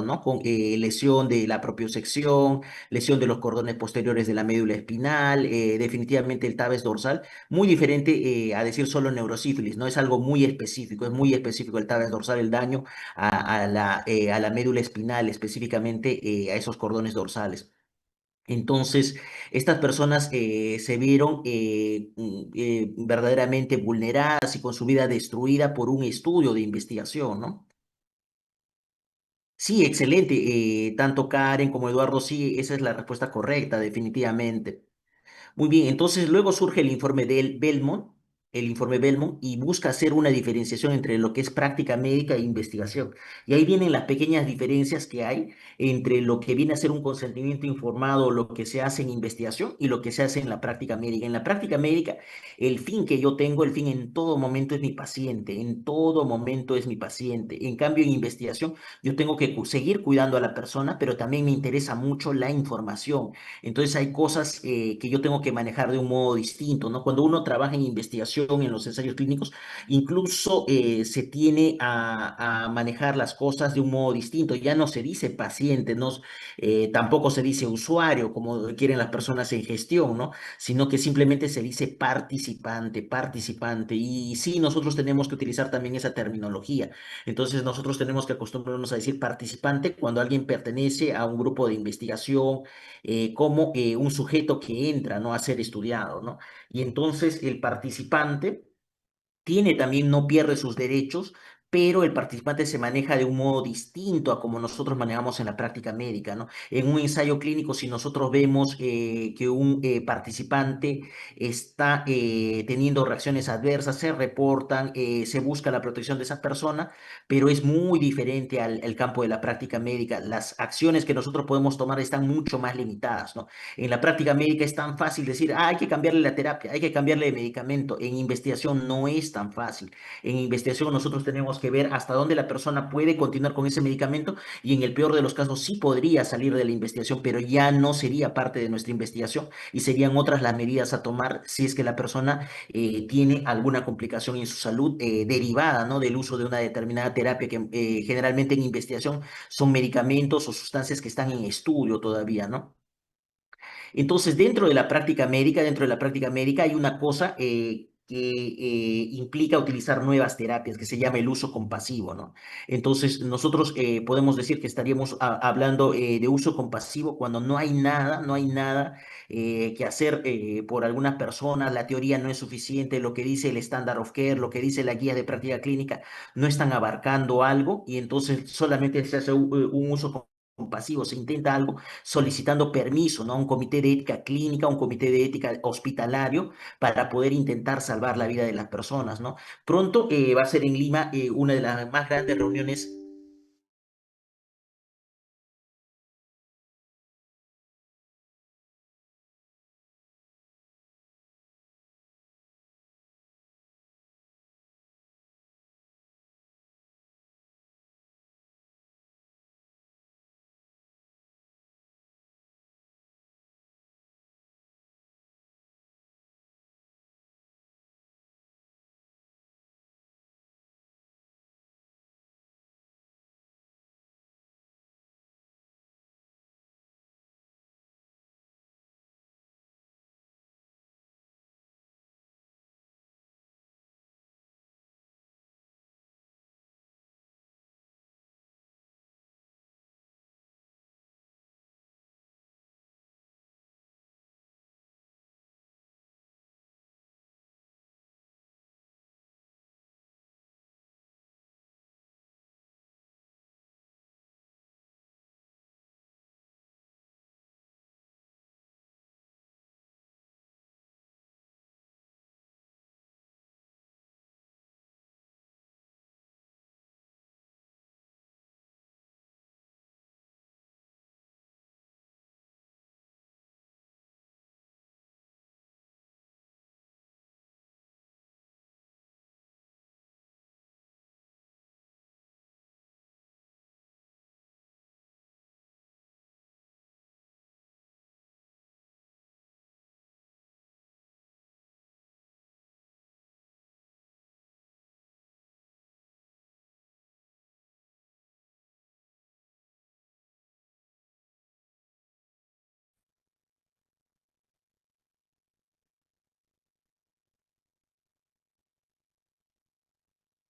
¿no? Con lesión de la propiocepción, lesión de los cordones posteriores de la médula espinal. Definitivamente el tabes dorsal, muy diferente a decir solo neurosífilis, ¿no? Es algo muy específico, es muy específico el tabes dorsal, el daño a la médula espinal, específicamente a esos cordones dorsales. Entonces, estas personas se vieron verdaderamente vulneradas y con su vida destruida por un estudio de investigación, ¿no? Sí, excelente. Tanto Karen como Eduardo, sí, esa es la respuesta correcta, definitivamente. Muy bien, entonces luego surge el informe del Belmont, el informe Belmont, y busca hacer una diferenciación entre lo que es práctica médica e investigación. Y ahí vienen las pequeñas diferencias que hay entre lo que viene a ser un consentimiento informado, lo que se hace en investigación y lo que se hace en la práctica médica. En la práctica médica, el fin que yo tengo, el fin en todo momento es mi paciente, en todo momento es mi paciente. En cambio, en investigación, yo tengo que seguir cuidando a la persona, pero también me interesa mucho la información. Entonces hay cosas que yo tengo que manejar de un modo distinto, ¿no? Cuando uno trabaja en investigación, en los ensayos clínicos, incluso se tiene a manejar las cosas de un modo distinto. Ya no se dice paciente, no, tampoco se dice usuario, como quieren las personas en gestión, ¿no? Sino que simplemente se dice participante, participante. Y sí, nosotros tenemos que utilizar también esa terminología. Entonces nosotros tenemos que acostumbrarnos a decir participante cuando alguien pertenece a un grupo de investigación, como un sujeto que entra, ¿no? A ser estudiado, ¿no? Y entonces el participante tiene también, no pierde sus derechos, pero el participante se maneja de un modo distinto a como nosotros manejamos en la práctica médica, ¿no? En un ensayo clínico, si nosotros vemos que un participante está teniendo reacciones adversas, se reportan, se busca la protección de esa persona, pero es muy diferente al campo de la práctica médica. Las acciones que nosotros podemos tomar están mucho más limitadas, ¿no? En la práctica médica es tan fácil decir, ah, hay que cambiarle la terapia, hay que cambiarle de medicamento. En investigación no es tan fácil. En investigación nosotros tenemos que ver hasta dónde la persona puede continuar con ese medicamento y en el peor de los casos sí podría salir de la investigación, pero ya no sería parte de nuestra investigación y serían otras las medidas a tomar si es que la persona tiene alguna complicación en su salud derivada, ¿no? Del uso de una determinada terapia que generalmente en investigación son medicamentos o sustancias que están en estudio todavía, ¿no? Entonces, dentro de la práctica médica hay una cosa que implica utilizar nuevas terapias, que se llama el uso compasivo, ¿no? Entonces, nosotros podemos decir que estaríamos hablando de uso compasivo cuando no hay nada que hacer por algunas personas, la teoría no es suficiente, lo que dice el standard of care, lo que dice la guía de práctica clínica, no están abarcando algo y entonces solamente se hace un uso compasivo, se intenta algo solicitando permiso, ¿no? A un comité de ética clínica, a un comité de ética hospitalario, para poder intentar salvar la vida de las personas, ¿no? Pronto va a ser en Lima una de las más grandes reuniones.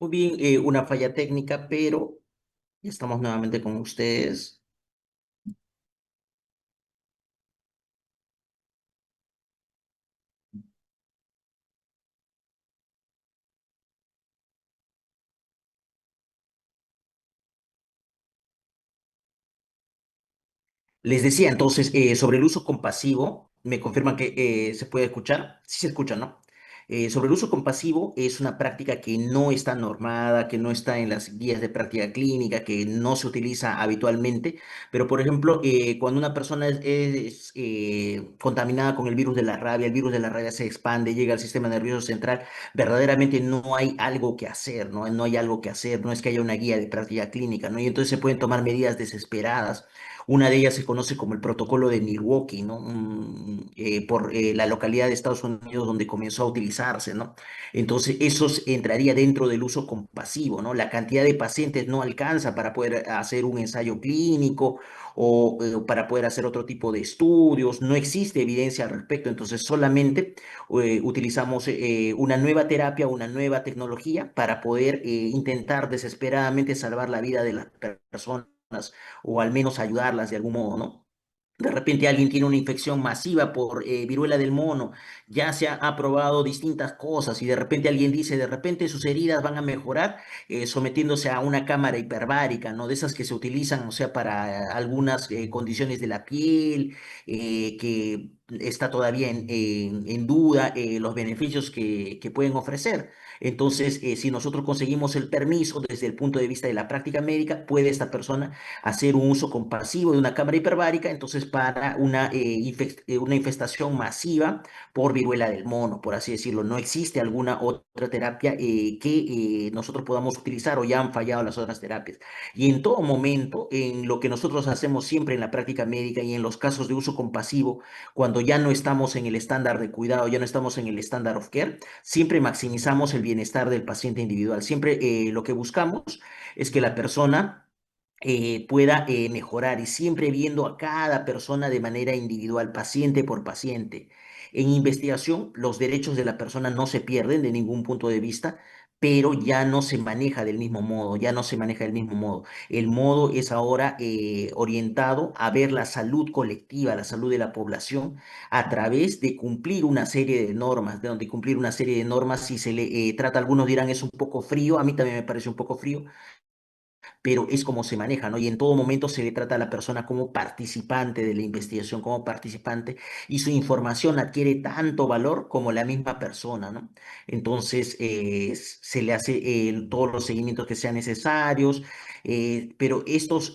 Muy bien, una falla técnica, pero ya estamos nuevamente con ustedes. Les decía entonces sobre el uso compasivo, me confirman que se puede escuchar, sí se escucha, ¿no? Sobre el uso compasivo es una práctica que no está normada, que no está en las guías de práctica clínica, que no se utiliza habitualmente, pero por ejemplo, cuando una persona es contaminada con el virus de la rabia se expande, llega al sistema nervioso central, verdaderamente no hay algo que hacer, ¿no? No hay algo que hacer, no es que haya una guía de práctica clínica, ¿no? Y entonces se pueden tomar medidas desesperadas. Una de ellas se conoce como el protocolo de Milwaukee, ¿no? Por la localidad de Estados Unidos donde comenzó a utilizarse, ¿no? Entonces, entraría dentro del uso compasivo, ¿no? La cantidad de pacientes no alcanza para poder hacer un ensayo clínico o para poder hacer otro tipo de estudios, no existe evidencia al respecto, entonces solamente utilizamos una nueva terapia, una nueva tecnología para poder intentar desesperadamente salvar la vida de las personas o al menos ayudarlas de algún modo, ¿no? De repente alguien tiene una infección masiva por viruela del mono, ya se ha probado distintas cosas y de repente alguien dice, de repente sus heridas van a mejorar sometiéndose a una cámara hiperbárica, ¿no? De esas que se utilizan, o sea, para algunas condiciones de la piel, que está todavía en duda los beneficios que pueden ofrecer. Entonces, si nosotros conseguimos el permiso desde el punto de vista de la práctica médica, puede esta persona hacer un uso compasivo de una cámara hiperbárica, entonces para una infestación masiva por viruela del mono, por así decirlo. No existe alguna otra terapia que nosotros podamos utilizar o ya han fallado las otras terapias. Y en todo momento, en lo que nosotros hacemos siempre en la práctica médica y en los casos de uso compasivo, cuando ya no estamos en el estándar de cuidado, ya no estamos en el estándar of care, siempre maximizamos el bienestar del paciente individual. Siempre lo que buscamos es que la persona pueda mejorar y siempre viendo a cada persona de manera individual, paciente por paciente. En investigación, los derechos de la persona no se pierden de ningún punto de vista, pero ya no se maneja del mismo modo, ya no se maneja del mismo modo. El modo es ahora orientado a ver la salud colectiva, la salud de la población, a través de cumplir una serie de normas, de cumplir una serie de normas, si se le trata, algunos dirán es un poco frío, a mí también me parece un poco frío, pero es como se maneja, ¿no? Y en todo momento se le trata a la persona como participante de la investigación, como participante, y su información adquiere tanto valor como la misma persona, ¿no? Entonces, se le hace todos los seguimientos que sean necesarios, pero estos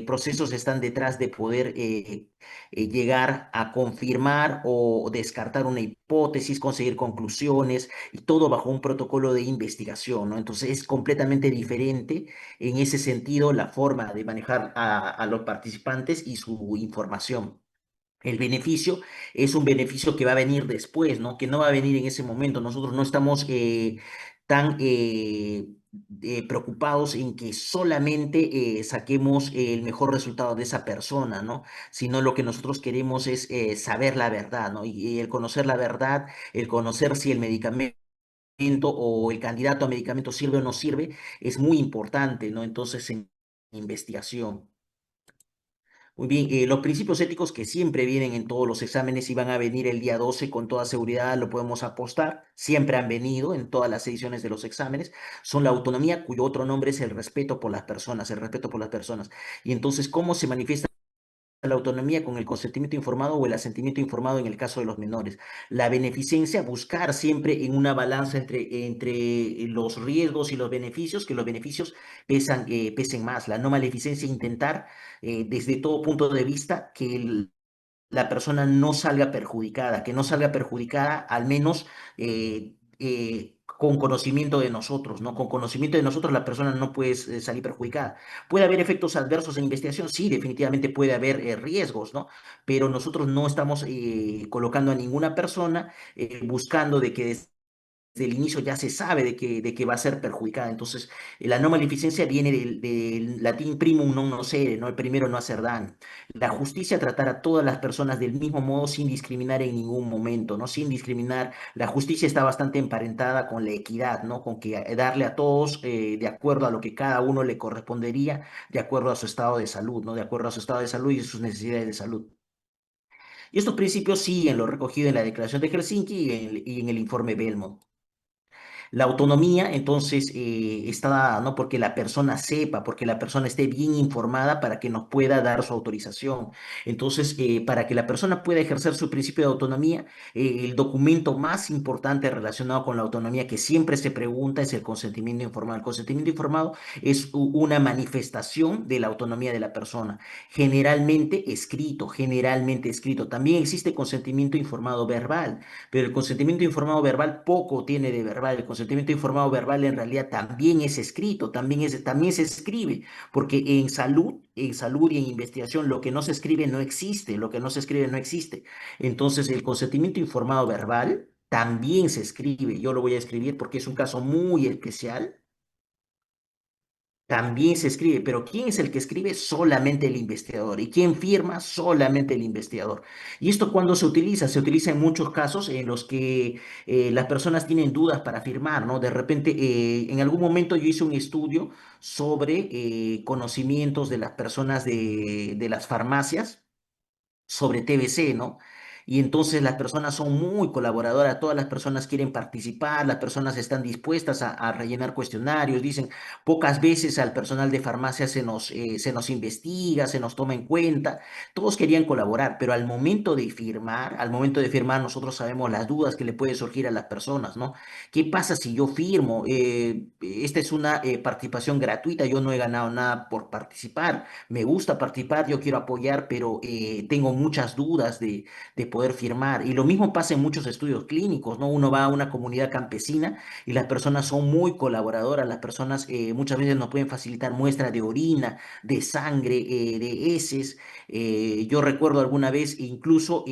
procesos están detrás de poder llegar a confirmar o descartar una hipótesis, conseguir conclusiones, y todo bajo un protocolo de investigación, ¿no? Entonces, es completamente diferente en ese sentido la forma de manejar a los participantes y su información. El beneficio es un beneficio que va a venir después, ¿no? Que no va a venir en ese momento. Nosotros no estamos tan preocupados en que solamente saquemos el mejor resultado de esa persona, ¿no? Sino lo que nosotros queremos es saber la verdad, ¿no? Y el conocer la verdad, el conocer si el medicamento o el candidato a medicamento sirve o no sirve, es muy importante, ¿no? Entonces, en investigación. Muy bien, los principios éticos que siempre vienen en todos los exámenes y van a venir el día 12 con toda seguridad, lo podemos apostar, siempre han venido en todas las ediciones de los exámenes, son la autonomía, cuyo otro nombre es el respeto por las personas, el respeto por las personas. Y entonces, ¿cómo se manifiesta la autonomía con el consentimiento informado o el asentimiento informado en el caso de los menores? La beneficencia, buscar siempre en una balanza entre los riesgos y los beneficios, que los beneficios pesen más. La no maleficencia, intentar desde todo punto de vista que la persona no salga perjudicada, que no salga perjudicada al menos con conocimiento de nosotros, ¿no? Con conocimiento de nosotros la persona no puede salir perjudicada. ¿Puede haber efectos adversos en investigación? Sí, definitivamente puede haber riesgos, ¿no? Pero nosotros no estamos colocando a ninguna persona buscando de que el inicio ya se sabe de que va a ser perjudicada. Entonces, la no maleficencia viene del latín primum non nocere, ¿no? El primero no hacer daño. La justicia tratar a todas las personas del mismo modo sin discriminar en ningún momento, ¿no? Sin discriminar. La justicia está bastante emparentada con la equidad, ¿no? Con que darle a todos de acuerdo a lo que cada uno le correspondería, de acuerdo a su estado de salud, ¿no? De acuerdo a su estado de salud y sus necesidades de salud. Y estos principios siguen lo recogido en la Declaración de Helsinki y en el informe Belmont. La autonomía, entonces, está dada, ¿no? Porque la persona sepa, porque la persona esté bien informada para que nos pueda dar su autorización. Entonces, para que la persona pueda ejercer su principio de autonomía, el documento más importante relacionado con la autonomía que siempre se pregunta es el consentimiento informado. El consentimiento informado es una manifestación de la autonomía de la persona, generalmente escrito, generalmente escrito. También existe consentimiento informado verbal, pero el consentimiento informado verbal poco tiene de verbal. El consentimiento informado verbal en realidad también es escrito, también se escribe, porque en salud y en investigación lo que no se escribe no existe, lo que no se escribe no existe. Entonces, el consentimiento informado verbal también se escribe. Yo lo voy a escribir porque es un caso muy especial. También se escribe, pero ¿quién es el que escribe? Solamente el investigador. ¿Y quién firma? Solamente el investigador. ¿Y esto cuándo se utiliza? Se utiliza en muchos casos en los que las personas tienen dudas para firmar, ¿no? De repente, en algún momento yo hice un estudio sobre conocimientos de las personas de las farmacias sobre TBC, ¿no? Y entonces las personas son muy colaboradoras, todas las personas quieren participar, las personas están dispuestas a rellenar cuestionarios, dicen, pocas veces al personal de farmacia se nos investiga, se nos toma en cuenta, todos querían colaborar, pero al momento de firmar nosotros sabemos las dudas que le puede surgir a las personas, ¿no? ¿Qué pasa si yo firmo? Esta es una participación gratuita, yo no he ganado nada por participar, me gusta participar, yo quiero apoyar, pero tengo muchas dudas de poder firmar. Y lo mismo pasa en muchos estudios clínicos, ¿no? Uno va a una comunidad campesina y las personas son muy colaboradoras, las personas muchas veces nos pueden facilitar muestras de orina, de sangre, de heces. Yo recuerdo alguna vez, incluso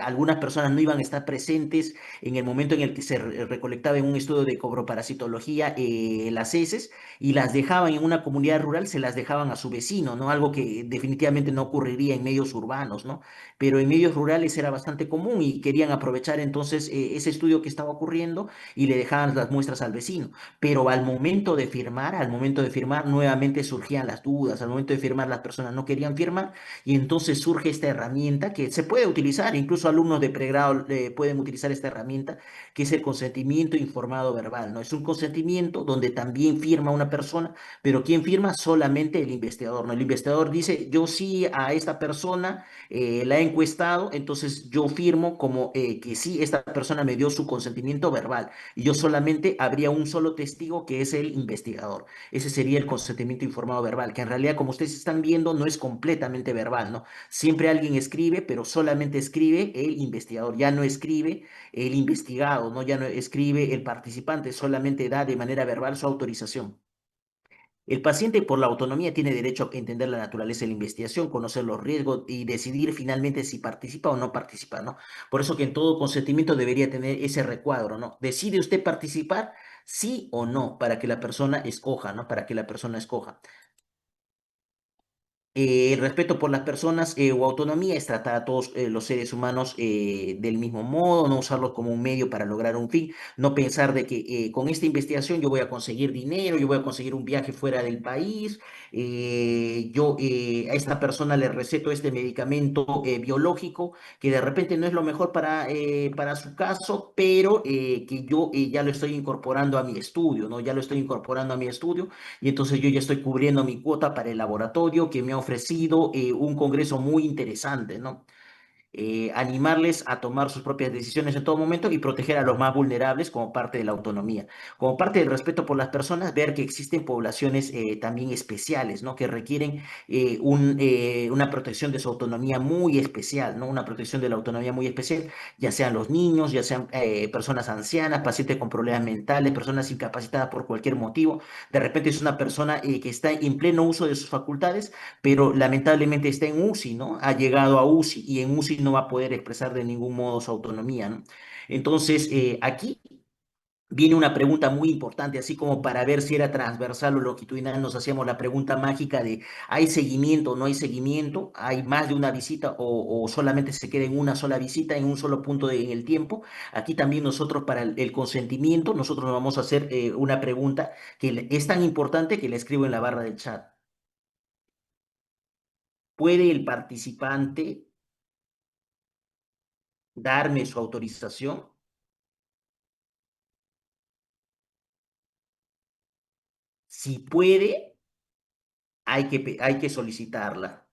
algunas personas no iban a estar presentes en el momento en el que se recolectaba en un estudio de cobroparasitología las heces y las dejaban en una comunidad rural, se las dejaban a su vecino, ¿no? Algo que definitivamente no ocurriría en medios urbanos, ¿no? Pero en medios rurales era bastante común y querían aprovechar entonces ese estudio que estaba ocurriendo y le dejaban las muestras al vecino. Pero al momento de firmar, nuevamente surgían las dudas, al momento de firmar las personas no querían firmar y entonces surge esta herramienta que se puede utilizar, incluso alumnos de pregrado pueden utilizar esta herramienta, que es el consentimiento informado verbal, ¿no? Es un consentimiento donde también firma una persona, pero ¿quién firma? Solamente el investigador, ¿no? El investigador dice, yo sí a esta persona la he encuestado, entonces yo firmo como que sí, esta persona me dio su consentimiento verbal y yo solamente habría un solo testigo que es el investigador. Ese sería el consentimiento informado verbal, que en realidad, como ustedes están viendo, no es completamente verbal, ¿no? Siempre alguien escribe, pero solamente escribe el investigador, ya no escribe el investigado, ¿no? Ya no escribe el participante, solamente da de manera verbal su autorización. El paciente por la autonomía tiene derecho a entender la naturaleza de la investigación, conocer los riesgos y decidir finalmente si participa o no participa, ¿no? Por eso que en todo consentimiento debería tener ese recuadro, ¿no? ¿Decide usted participar? Sí o no, para que la persona escoja, ¿no? Para que la persona escoja. El respeto por las personas o autonomía es tratar a todos los seres humanos del mismo modo, no usarlos como un medio para lograr un fin, no pensar de que con esta investigación yo voy a conseguir dinero, yo voy a conseguir un viaje fuera del país, yo a esta persona le receto este medicamento biológico que de repente no es lo mejor para su caso, pero que yo ya lo estoy incorporando a mi estudio, ¿no? Ya lo estoy incorporando a mi estudio y entonces yo ya estoy cubriendo mi cuota para el laboratorio que me ha ofrecido un congreso muy interesante, ¿no? Animarles a tomar sus propias decisiones en todo momento y proteger a los más vulnerables como parte de la autonomía. Como parte del respeto por las personas, ver que existen poblaciones también especiales, ¿no? Que requieren una protección de su autonomía muy especial, ¿no? Una protección de la autonomía muy especial, ya sean los niños, ya sean personas ancianas, pacientes con problemas mentales, personas incapacitadas por cualquier motivo. De repente es una persona que está en pleno uso de sus facultades, pero lamentablemente está en UCI, ¿no? Ha llegado a UCI y en UCI no va a poder expresar de ningún modo su autonomía, ¿no? Entonces, aquí viene una pregunta muy importante, así como para ver si era transversal o longitudinal, nos hacíamos la pregunta mágica de ¿hay seguimiento o no hay seguimiento? ¿Hay más de una visita o solamente se queda en una sola visita, en un solo punto en el tiempo? Aquí también nosotros para el consentimiento, nosotros nos vamos a hacer una pregunta que es tan importante que la escribo en la barra del chat. ¿Puede el participante darme su autorización? Si puede, hay que solicitarla.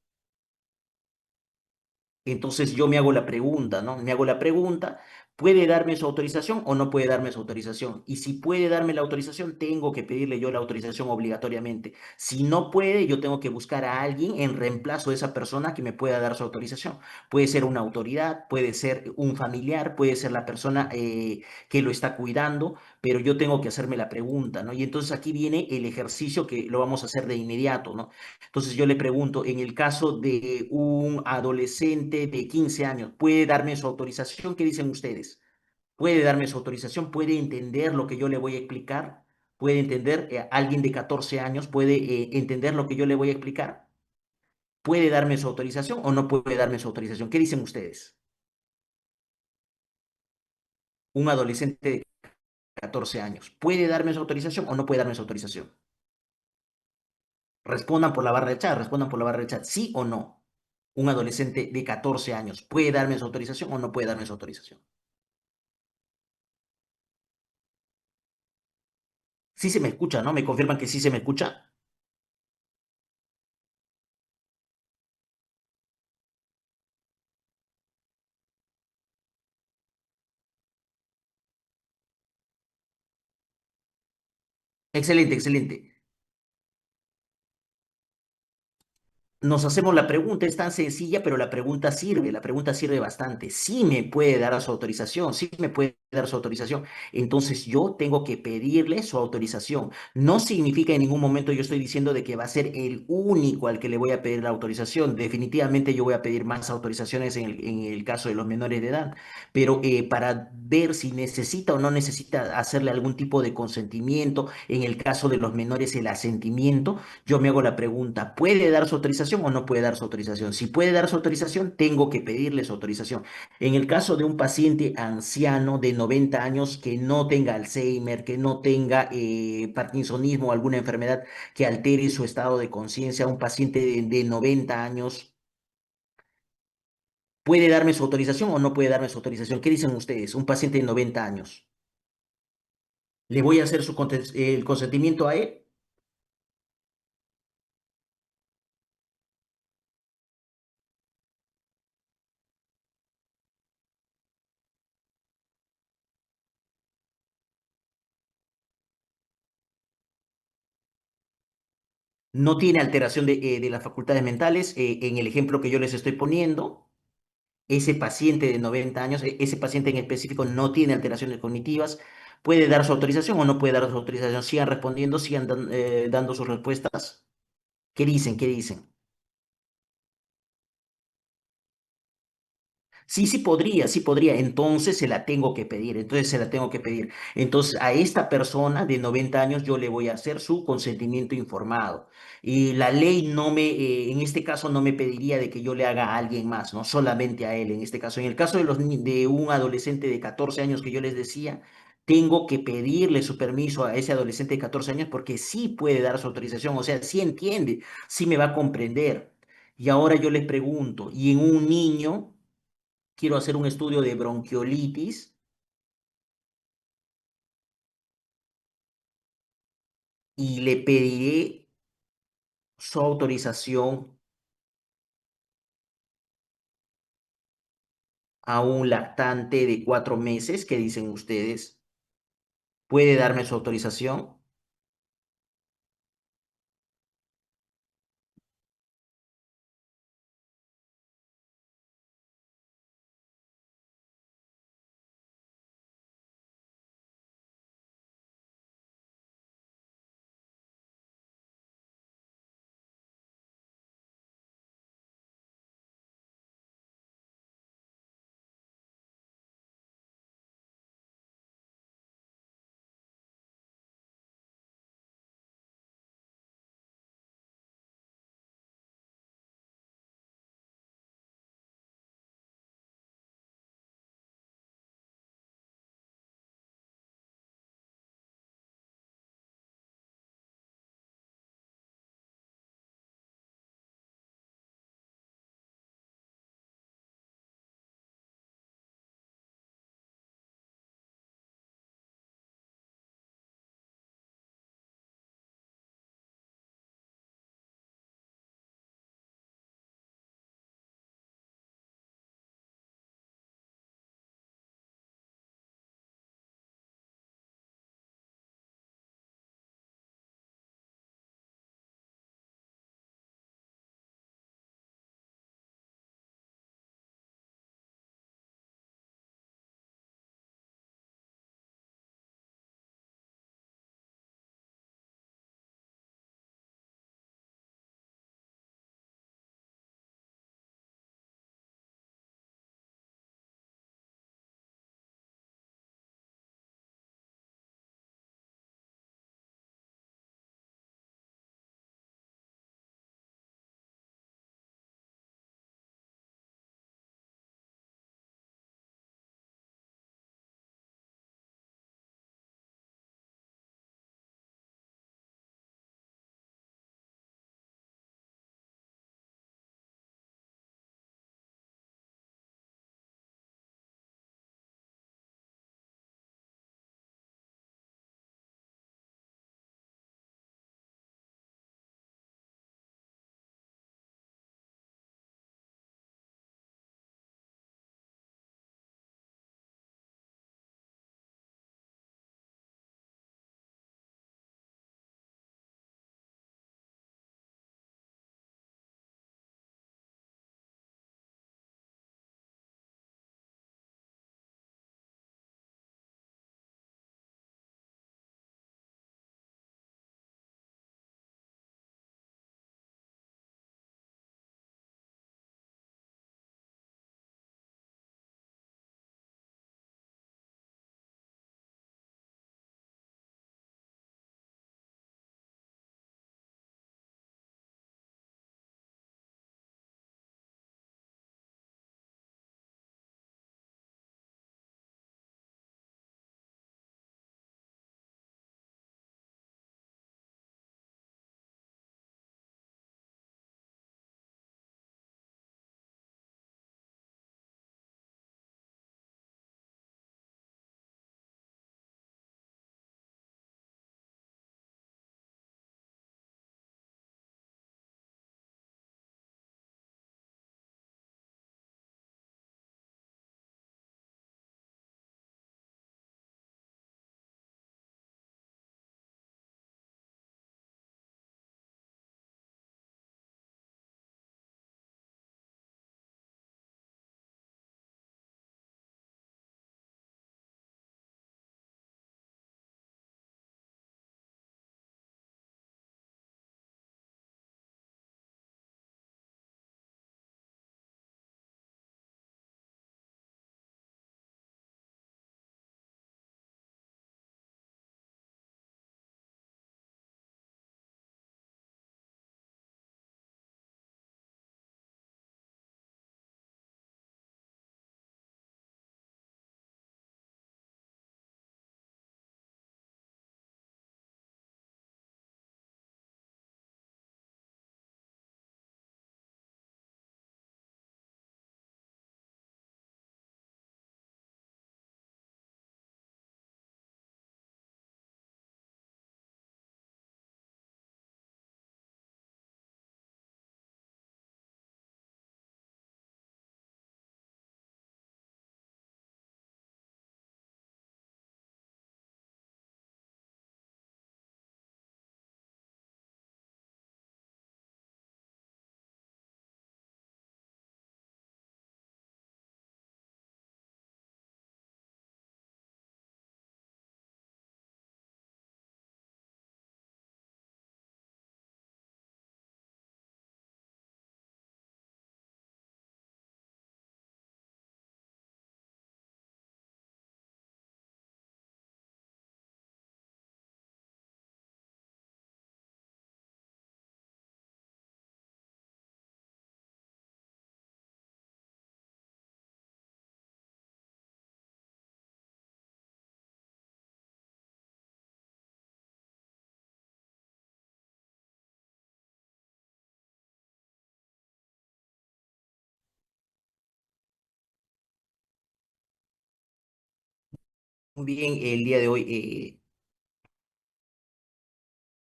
Entonces yo me hago la pregunta, ¿no? Me hago la pregunta, ¿puede darme su autorización o no puede darme su autorización? Y si puede darme la autorización, tengo que pedirle yo la autorización obligatoriamente. Si no puede, yo tengo que buscar a alguien en reemplazo de esa persona que me pueda dar su autorización. Puede ser una autoridad, puede ser un familiar, puede ser la persona que lo está cuidando, pero yo tengo que hacerme la pregunta, ¿no? Y entonces aquí viene el ejercicio que lo vamos a hacer de inmediato, ¿no? Entonces yo le pregunto, en el caso de un adolescente de 15 años, ¿puede darme su autorización? ¿Qué dicen ustedes? ¿Puede darme su autorización? ¿Puede entender lo que yo le voy a explicar? ¿Puede entender? ¿Alguien de 14 años puede entender lo que yo le voy a explicar? ¿Puede darme su autorización o no puede darme su autorización? ¿Qué dicen ustedes? Un adolescente de 14 años, ¿puede darme su autorización o no puede darme su autorización? Respondan por la barra de chat, respondan por la barra de chat, sí o no. Un adolescente de 14 años, ¿puede darme su autorización o no puede darme su autorización? Sí se me escucha, ¿no? Me confirman que sí se me escucha. Excelente, excelente. Nos hacemos la pregunta, es tan sencilla, pero la pregunta sirve bastante. Sí me puede dar su autorización, sí me puede dar su autorización. Entonces yo tengo que pedirle su autorización. No significa en ningún momento yo estoy diciendo de que va a ser el único al que le voy a pedir la autorización. Definitivamente yo voy a pedir más autorizaciones en el caso de los menores de edad, pero para ver si necesita o no necesita hacerle algún tipo de consentimiento, en el caso de los menores el asentimiento yo me hago la pregunta, ¿puede dar su autorización o no puede dar su autorización? Si puede dar su autorización, tengo que pedirle su autorización. En el caso de un paciente anciano de 90 años que no tenga Alzheimer, que no tenga Parkinsonismo o alguna enfermedad que altere su estado de conciencia, un paciente de 90 años, ¿puede darme su autorización o no puede darme su autorización? ¿Qué dicen ustedes? Un paciente de 90 años. ¿Le voy a hacer el consentimiento a él? No tiene alteración de las facultades mentales. En el ejemplo que yo les estoy poniendo, ese paciente de 90 años, ese paciente en específico no tiene alteraciones cognitivas, puede dar su autorización o no puede dar su autorización. Sigan respondiendo, sigan dando sus respuestas. ¿Qué dicen? ¿Qué dicen? Sí, sí podría, entonces se la tengo que pedir, entonces se la tengo que pedir. Entonces a esta persona de 90 años yo le voy a hacer su consentimiento informado. Y la ley no me, en este caso no me pediría de que yo le haga a alguien más, no solamente a él en este caso. En el caso de, de un adolescente de 14 años que yo les decía, tengo que pedirle su permiso a ese adolescente de 14 años porque sí puede dar su autorización, o sea, sí entiende, sí me va a comprender. Y ahora yo les pregunto, ¿y en un niño? Quiero hacer un estudio de bronquiolitis y le pediré su autorización a un lactante de 4 meses. ¿Qué dicen ustedes? ¿Puede darme su autorización? bien el día de hoy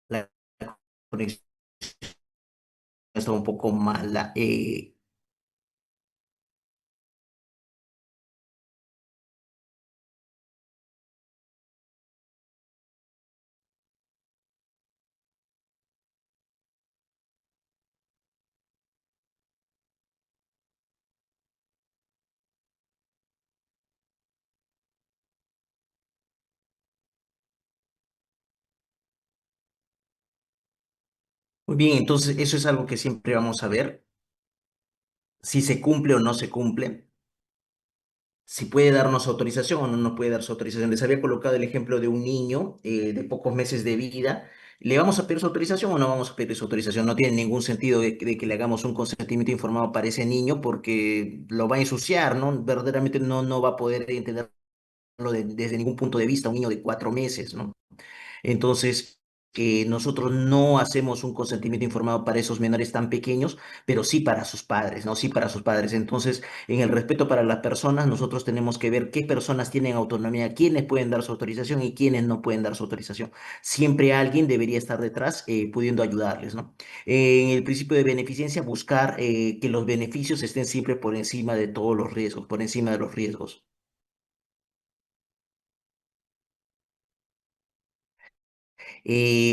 la conexión está un poco mala. Muy bien, entonces eso es algo que siempre vamos a ver, si se cumple o no se cumple, si puede darnos autorización o no nos puede dar su autorización. Les había colocado el ejemplo de un niño de pocos meses de vida. ¿Le vamos a pedir su autorización o no vamos a pedir su autorización? No tiene ningún sentido de que le hagamos un consentimiento informado para ese niño porque lo va a ensuciar, ¿no? Verdaderamente no va a poder entenderlo desde ningún punto de vista, un niño de 4 meses, ¿no? Entonces, nosotros no hacemos un consentimiento informado para esos menores tan pequeños, pero sí para sus padres, ¿no? Sí para sus padres. Entonces, en el respeto para las personas, nosotros tenemos que ver qué personas tienen autonomía, quiénes pueden dar su autorización y quiénes no pueden dar su autorización. Siempre alguien debería estar detrás pudiendo ayudarles, ¿no? En el principio de beneficencia, buscar que los beneficios estén siempre por encima de todos los riesgos, por encima de los riesgos.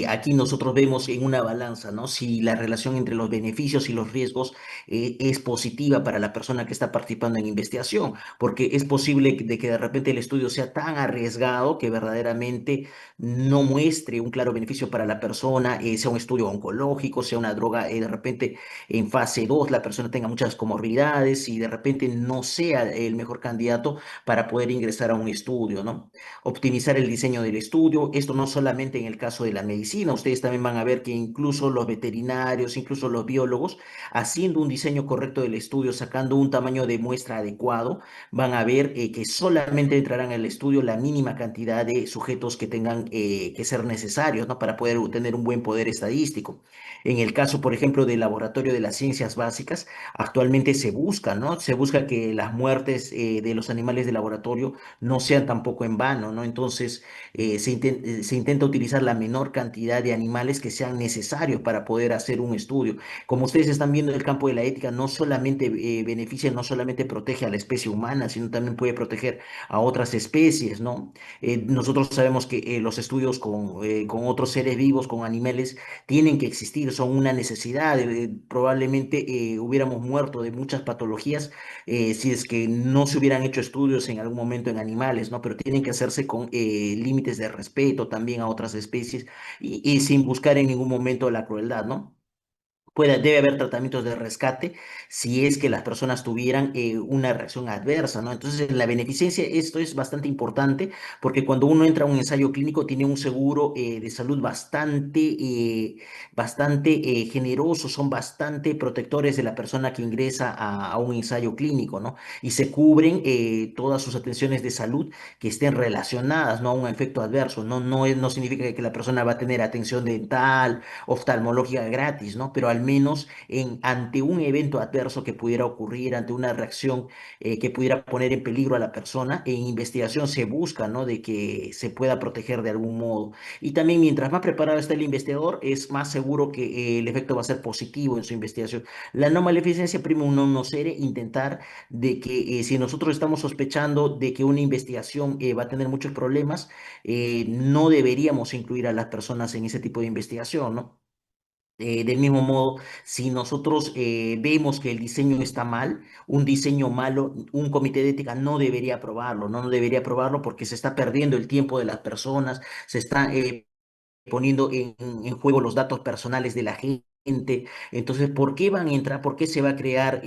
Aquí nosotros vemos en una balanza, ¿no? Si la relación entre los beneficios y los riesgos es positiva para la persona que está participando en investigación, porque es posible de que de repente el estudio sea tan arriesgado que verdaderamente no muestre un claro beneficio para la persona, sea un estudio oncológico, sea una droga, de repente en fase 2 la persona tenga muchas comorbilidades y de repente no sea el mejor candidato para poder ingresar a un estudio, ¿no? Optimizar el diseño del estudio. Esto no solamente en el caso de la medicina, ustedes también van a ver que incluso los veterinarios, incluso los biólogos, haciendo un diseño correcto del estudio, sacando un tamaño de muestra adecuado, van a ver que solamente entrarán en el estudio la mínima cantidad de sujetos que tengan que ser necesarios, ¿no? Para poder tener un buen poder estadístico. En el caso, por ejemplo, del laboratorio de las ciencias básicas, actualmente se busca, ¿no? Se busca que las muertes de los animales de laboratorio no sean tampoco en vano, ¿no? Entonces, se intenta utilizar la menor cantidad de animales que sean necesarios para poder hacer un estudio. Como ustedes están viendo, el campo de la ética no solamente beneficia, no solamente protege a la especie humana, sino también puede proteger a otras especies, ¿no? Nosotros sabemos que los estudios con otros seres vivos, con animales, tienen que existir, son una necesidad. Probablemente hubiéramos muerto de muchas patologías si es que no se hubieran hecho estudios en algún momento en animales, ¿no? Pero tienen que hacerse con límites de respeto también a otras especies y sin buscar en ningún momento la crueldad, ¿no? Debe haber tratamientos de rescate si es que las personas tuvieran una reacción adversa, ¿no? Entonces, en la beneficencia esto es bastante importante porque cuando uno entra a un ensayo clínico tiene un seguro de salud bastante generoso, son bastante protectores de la persona que ingresa a un ensayo clínico, ¿no? Y se cubren todas sus atenciones de salud que estén relacionadas, ¿no? A un efecto adverso, ¿no? No significa que la persona va a tener atención dental oftalmológica gratis, ¿no? Pero al menos ante un evento adverso que pudiera ocurrir, ante una reacción que pudiera poner en peligro a la persona, en investigación se busca, ¿no? De que se pueda proteger de algún modo. Y también mientras más preparado está el investigador, es más seguro que el efecto va a ser positivo en su investigación. La no maleficencia prima un non nocere, intentar de que si nosotros estamos sospechando de que una investigación va a tener muchos problemas, no deberíamos incluir a las personas en ese tipo de investigación, ¿no? Del mismo modo, si nosotros vemos que el diseño está mal, un diseño malo, un comité de ética no debería aprobarlo, no debería aprobarlo porque se está perdiendo el tiempo de las personas, se está poniendo en juego los datos personales de la gente. Entonces, ¿por qué van a entrar? ¿Por qué se va a crear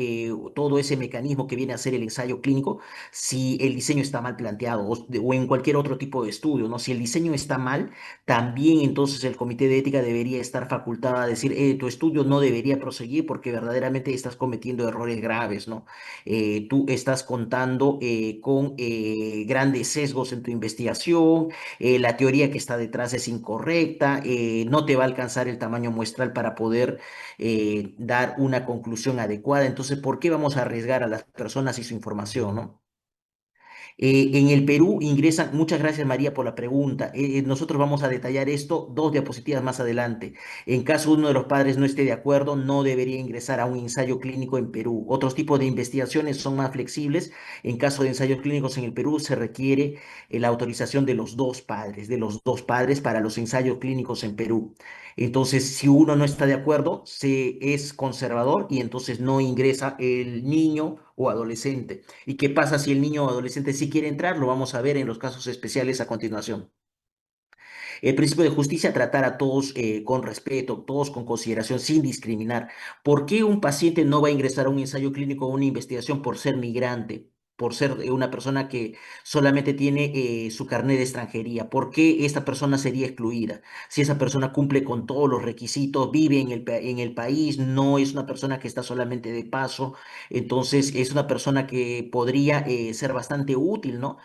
todo ese mecanismo que viene a ser el ensayo clínico si el diseño está mal planteado o en cualquier otro tipo de estudio, ¿no? Si el diseño está mal, también entonces el comité de ética debería estar facultado a decir, tu estudio no debería proseguir porque verdaderamente estás cometiendo errores graves, ¿no? Tú estás contando con grandes sesgos en tu investigación, la teoría que está detrás es incorrecta, no te va a alcanzar el tamaño muestral para poder dar una conclusión adecuada. Entonces, ¿por qué vamos a arriesgar a las personas y su información, ¿no? En el Perú ingresan, muchas gracias María por la pregunta. Nosotros vamos a detallar esto dos diapositivas más adelante. En caso uno de los padres no esté de acuerdo, no debería ingresar a un ensayo clínico en Perú. Otros tipos de investigaciones son más flexibles. En caso de ensayos clínicos en el Perú se requiere la autorización de los dos padres para los ensayos clínicos en Perú. Entonces, si uno no está de acuerdo, se es conservador y entonces no ingresa el niño o adolescente. ¿Y qué pasa si el niño o adolescente sí quiere entrar? Lo vamos a ver en los casos especiales a continuación. El principio de justicia, tratar a todos con respeto, todos con consideración, sin discriminar. ¿Por qué un paciente no va a ingresar a un ensayo clínico o una investigación por ser migrante? Por ser una persona que solamente tiene su carnet de extranjería. ¿Por qué esta persona sería excluida? Si esa persona cumple con todos los requisitos, vive en el país, no es una persona que está solamente de paso, entonces es una persona que podría ser bastante útil, ¿no?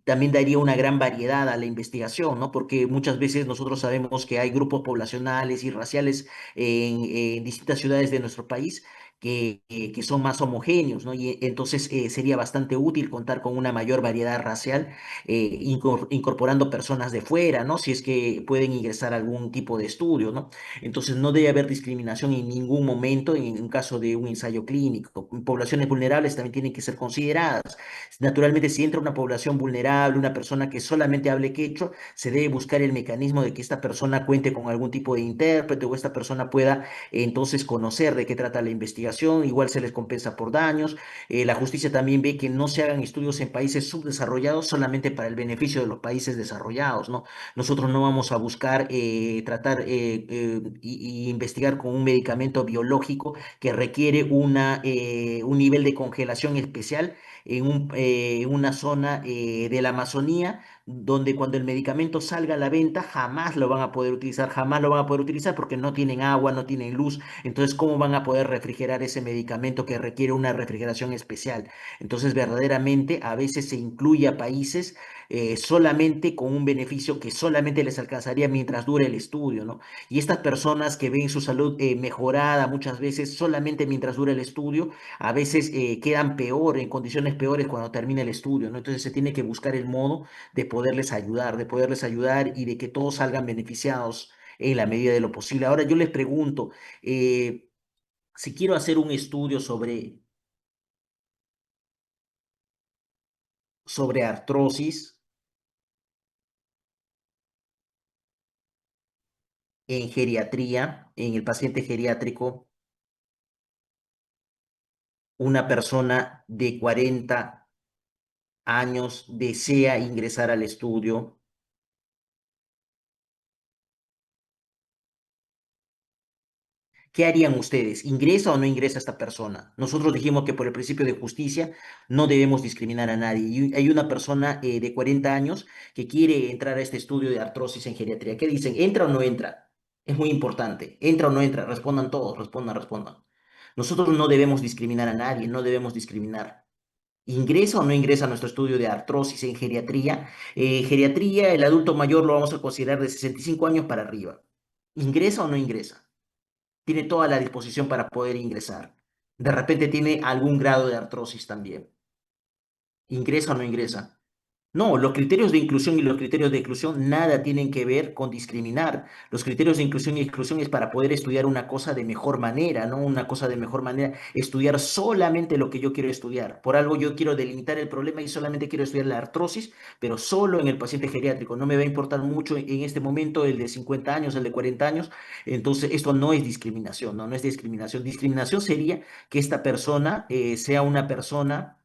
También daría una gran variedad a la investigación, ¿no? Porque muchas veces nosotros sabemos que hay grupos poblacionales y raciales en distintas ciudades de nuestro país que son más homogéneos, ¿no? Y entonces sería bastante útil contar con una mayor variedad racial, incorporando personas de fuera, ¿no? Si es que pueden ingresar a algún tipo de estudio, ¿no? Entonces no debe haber discriminación en ningún momento en un caso de un ensayo clínico. Poblaciones vulnerables también tienen que ser consideradas. Naturalmente, si entra una población vulnerable, una persona que solamente hable quechua, se debe buscar el mecanismo de que esta persona cuente con algún tipo de intérprete o esta persona pueda entonces conocer de qué trata la investigación, igual se les compensa por daños. La justicia también ve que no se hagan estudios en países subdesarrollados solamente para el beneficio de los países desarrollados, ¿no? Nosotros no vamos a buscar tratar y investigar con un medicamento biológico que requiere un nivel de congelación especial en una zona de la Amazonía, donde cuando el medicamento salga a la venta jamás lo van a poder utilizar, jamás lo van a poder utilizar porque no tienen agua, no tienen luz. Entonces, ¿cómo van a poder refrigerar ese medicamento que requiere una refrigeración especial? Entonces, verdaderamente, a veces se incluye a países solamente con un beneficio que solamente les alcanzaría mientras dure el estudio, ¿no? Y estas personas que ven su salud mejorada muchas veces solamente mientras dura el estudio, a veces quedan peor, en condiciones peores cuando termina el estudio, ¿no? Entonces se tiene que buscar el modo de poderles ayudar y de que todos salgan beneficiados en la medida de lo posible. Ahora yo les pregunto, si quiero hacer un estudio sobre artrosis en geriatría, en el paciente geriátrico, una persona de 40 años desea ingresar al estudio. ¿Qué harían ustedes? ¿Ingresa o no ingresa esta persona? Nosotros dijimos que por el principio de justicia no debemos discriminar a nadie. Y hay una persona de 40 años que quiere entrar a este estudio de artrosis en geriatría. ¿Qué dicen? ¿Entra o no entra? Es muy importante. ¿Entra o no entra? Respondan todos, respondan, respondan. Nosotros no debemos discriminar a nadie, no debemos discriminar. ¿Ingresa o no ingresa a nuestro estudio de artrosis en geriatría? Geriatría, el adulto mayor lo vamos a considerar de 65 años para arriba. ¿Ingresa o no ingresa? Tiene toda la disposición para poder ingresar. De repente tiene algún grado de artrosis también. ¿Ingresa o no ingresa? No, los criterios de inclusión y los criterios de exclusión nada tienen que ver con discriminar. Los criterios de inclusión y exclusión es para poder estudiar una cosa de mejor manera, ¿no? Una cosa de mejor manera, estudiar solamente lo que yo quiero estudiar. Por algo yo quiero delimitar el problema y solamente quiero estudiar la artrosis, pero solo en el paciente geriátrico. No me va a importar mucho en este momento el de 50 años, el de 40 años. Entonces, esto no es discriminación, ¿no? No es discriminación. Discriminación sería que esta persona sea una persona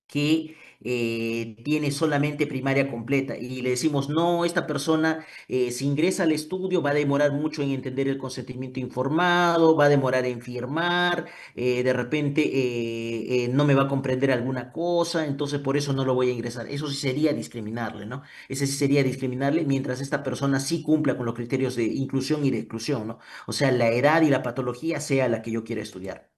que tiene solamente primaria completa y le decimos, no, esta persona si ingresa al estudio va a demorar mucho en entender el consentimiento informado, va a demorar en firmar, de repente no me va a comprender alguna cosa, entonces por eso no lo voy a ingresar. Eso sí sería discriminarle, ¿no? Ese sí sería discriminarle mientras esta persona sí cumpla con los criterios de inclusión y de exclusión, ¿no? O sea, la edad y la patología sea la que yo quiera estudiar.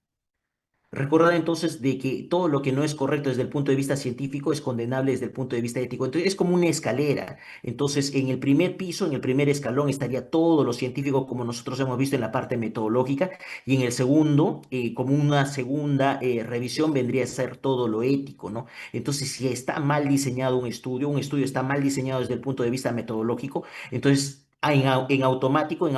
Recordar entonces de que todo lo que no es correcto desde el punto de vista científico es condenable desde el punto de vista ético. Entonces es como una escalera. Entonces en el primer piso, en el primer escalón estaría todo lo científico como nosotros hemos visto en la parte metodológica y en el segundo, como una segunda revisión vendría a ser todo lo ético, ¿no? Entonces si está mal diseñado un estudio está mal diseñado desde el punto de vista metodológico, entonces en automático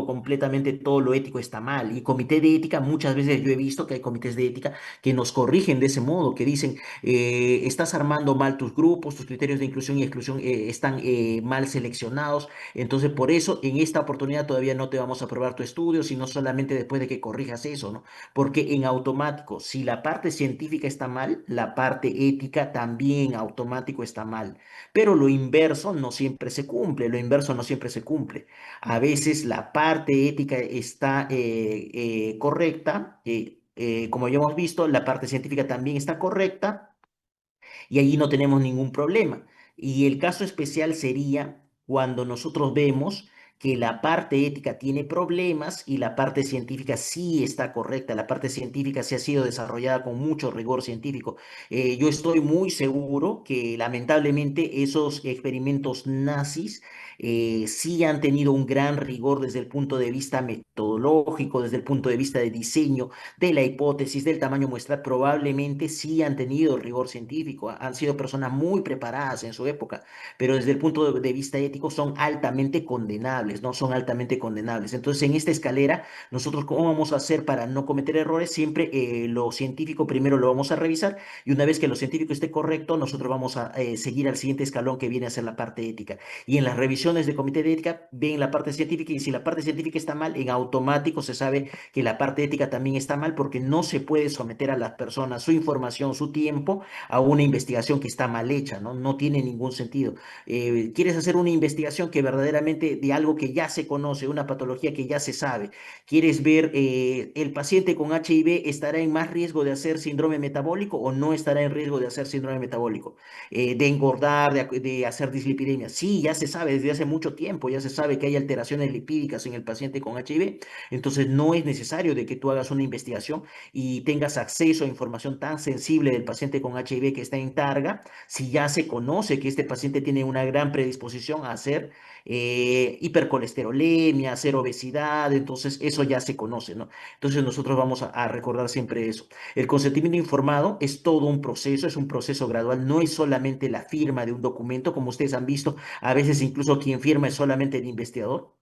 completamente todo lo ético está mal. Y comité de ética, muchas veces yo he visto que hay comités de ética que nos corrigen de ese modo, que dicen, estás armando mal tus grupos, tus criterios de inclusión y exclusión están mal seleccionados. Entonces, por eso, en esta oportunidad todavía no te vamos a aprobar tu estudio, sino solamente después de que corrijas eso, ¿no? Porque en automático, si la parte científica está mal, la parte ética también automático está mal. Pero lo inverso no siempre se cumple, lo inverso no siempre se cumple. A veces la parte ética está correcta, como ya hemos visto, la parte científica también está correcta y allí no tenemos ningún problema. Y el caso especial sería cuando nosotros vemos que la parte ética tiene problemas y la parte científica sí está correcta. La parte científica sí ha sido desarrollada con mucho rigor científico. Yo estoy muy seguro que lamentablemente esos experimentos nazis sí han tenido un gran rigor desde el punto de vista metodológico, desde el punto de vista de diseño, de la hipótesis, del tamaño muestral, probablemente sí han tenido rigor científico, han sido personas muy preparadas en su época, pero desde el punto de vista ético son altamente condenables, ¿no? Son altamente condenables. Entonces, en esta escalera, nosotros, ¿cómo vamos a hacer para no cometer errores? Siempre lo científico primero lo vamos a revisar y una vez que lo científico esté correcto, nosotros vamos a seguir al siguiente escalón que viene a ser la parte ética. Y en las revisiones de comité de ética ven la parte científica y si la parte científica está mal, en automático se sabe que la parte ética también está mal porque no se puede someter a las personas su información, su tiempo a una investigación que está mal hecha, ¿no? No tiene ningún sentido. Quieres hacer una investigación que verdaderamente de algo que ya se conoce, una patología que ya se sabe. Quieres ver el paciente con HIV estará en más riesgo de hacer síndrome metabólico o no estará en riesgo de hacer síndrome metabólico, de engordar, de hacer dislipidemia. Sí, ya se sabe desde hace mucho tiempo, ya se sabe que hay alteraciones lipídicas en el paciente con HIV, entonces no es necesario de que tú hagas una investigación y tengas acceso a información tan sensible del paciente con HIV que está en Targa, si ya se conoce que este paciente tiene una gran predisposición a hacer hipercolesterolemia, a hacer obesidad, entonces eso ya se conoce, ¿no? Entonces nosotros vamos a recordar siempre eso. El consentimiento informado es todo un proceso, es un proceso gradual, no es solamente la firma de un documento, como ustedes han visto, a veces incluso quien firma es solamente el investigador.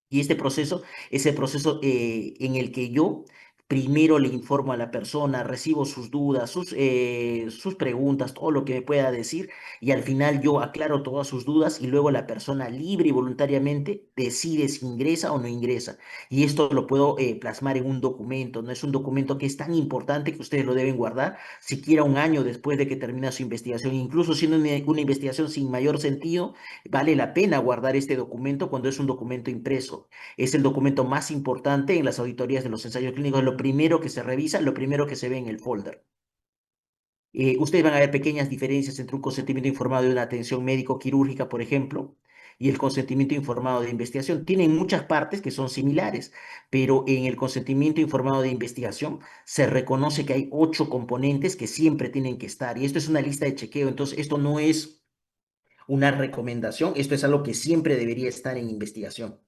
Y este proceso es el proceso en el que yo primero le informo a la persona, recibo sus dudas, sus preguntas, todo lo que me pueda decir, y al final yo aclaro todas sus dudas y luego la persona libre y voluntariamente decide si ingresa o no ingresa. Y esto lo puedo plasmar en un documento, no es un documento que es tan importante que ustedes lo deben guardar siquiera un año después de que termina su investigación, incluso siendo una investigación sin mayor sentido, vale la pena guardar este documento cuando es un documento impreso. Es el documento más importante en las auditorías de los ensayos clínicos, es lo primero que se revisa, lo primero que se ve en el folder. Ustedes van a ver pequeñas diferencias entre un consentimiento informado de una atención médico-quirúrgica, por ejemplo, y el consentimiento informado de investigación. Tienen muchas partes que son similares, pero en el consentimiento informado de investigación se reconoce que hay 8 componentes que siempre tienen que estar. Y esto es una lista de chequeo, entonces esto no es una recomendación, esto es algo que siempre debería estar en investigación.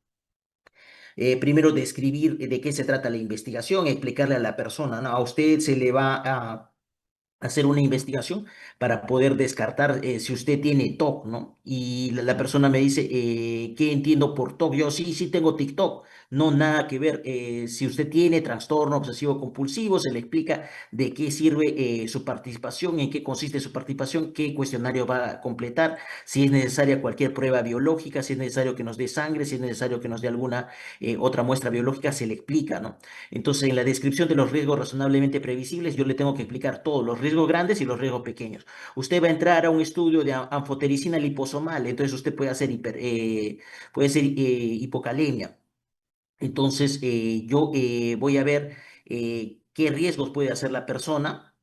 Primero describir de qué se trata la investigación, explicarle a la persona, ¿no? A usted se le va a hacer una investigación para poder descartar si usted tiene TOC, ¿no? Y la persona me dice, ¿qué entiendo por TOC? Yo sí, sí tengo TikTok. No, nada que ver. Si usted tiene trastorno obsesivo compulsivo, se le explica de qué sirve su participación, en qué consiste su participación, qué cuestionario va a completar, si es necesaria cualquier prueba biológica, si es necesario que nos dé sangre, si es necesario que nos dé alguna otra muestra biológica, se le explica, ¿no? Entonces, en la descripción de los riesgos razonablemente previsibles, yo le tengo que explicar todos los riesgos grandes y los riesgos pequeños. Usted va a entrar a un estudio de anfotericina liposomal, entonces usted puede hacer, puede hacer hipocalemia. Entonces, yo voy a ver qué riesgos puede hacer la persona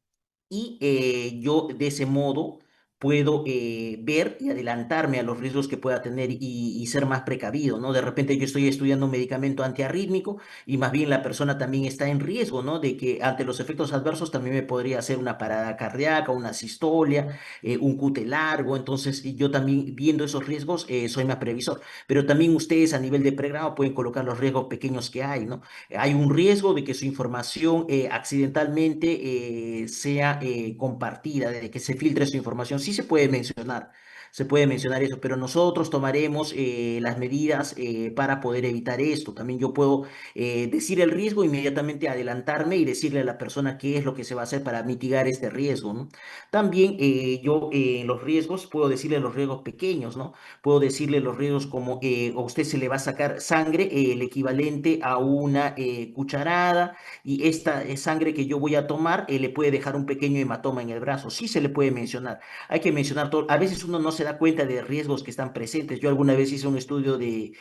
y yo de ese modo puedo ver y adelantarme a los riesgos que pueda tener y ser más precavido, ¿no? De repente yo estoy estudiando un medicamento antiarrítmico y más bien la persona también está en riesgo, ¿no? De que ante los efectos adversos también me podría hacer una parada cardíaca, una sistolia, un QT largo, entonces yo también viendo esos riesgos soy más previsor, pero también ustedes a nivel de pregrado pueden colocar los riesgos pequeños que hay, ¿no? Hay un riesgo de que su información accidentalmente sea compartida, de que se filtre su información. Sí se puede mencionar eso, pero nosotros tomaremos las medidas para poder evitar esto. También yo puedo decir el riesgo, inmediatamente adelantarme y decirle a la persona qué es lo que se va a hacer para mitigar este riesgo, ¿no? También yo los riesgos, puedo decirle los riesgos pequeños, ¿no? Puedo decirle los riesgos como a usted se le va a sacar sangre, el equivalente a una cucharada, y esta sangre que yo voy a tomar le puede dejar un pequeño hematoma en el brazo. Sí se le puede mencionar. Hay que mencionar todo. A veces uno no se da cuenta de riesgos que están presentes. Yo alguna vez hice un estudio de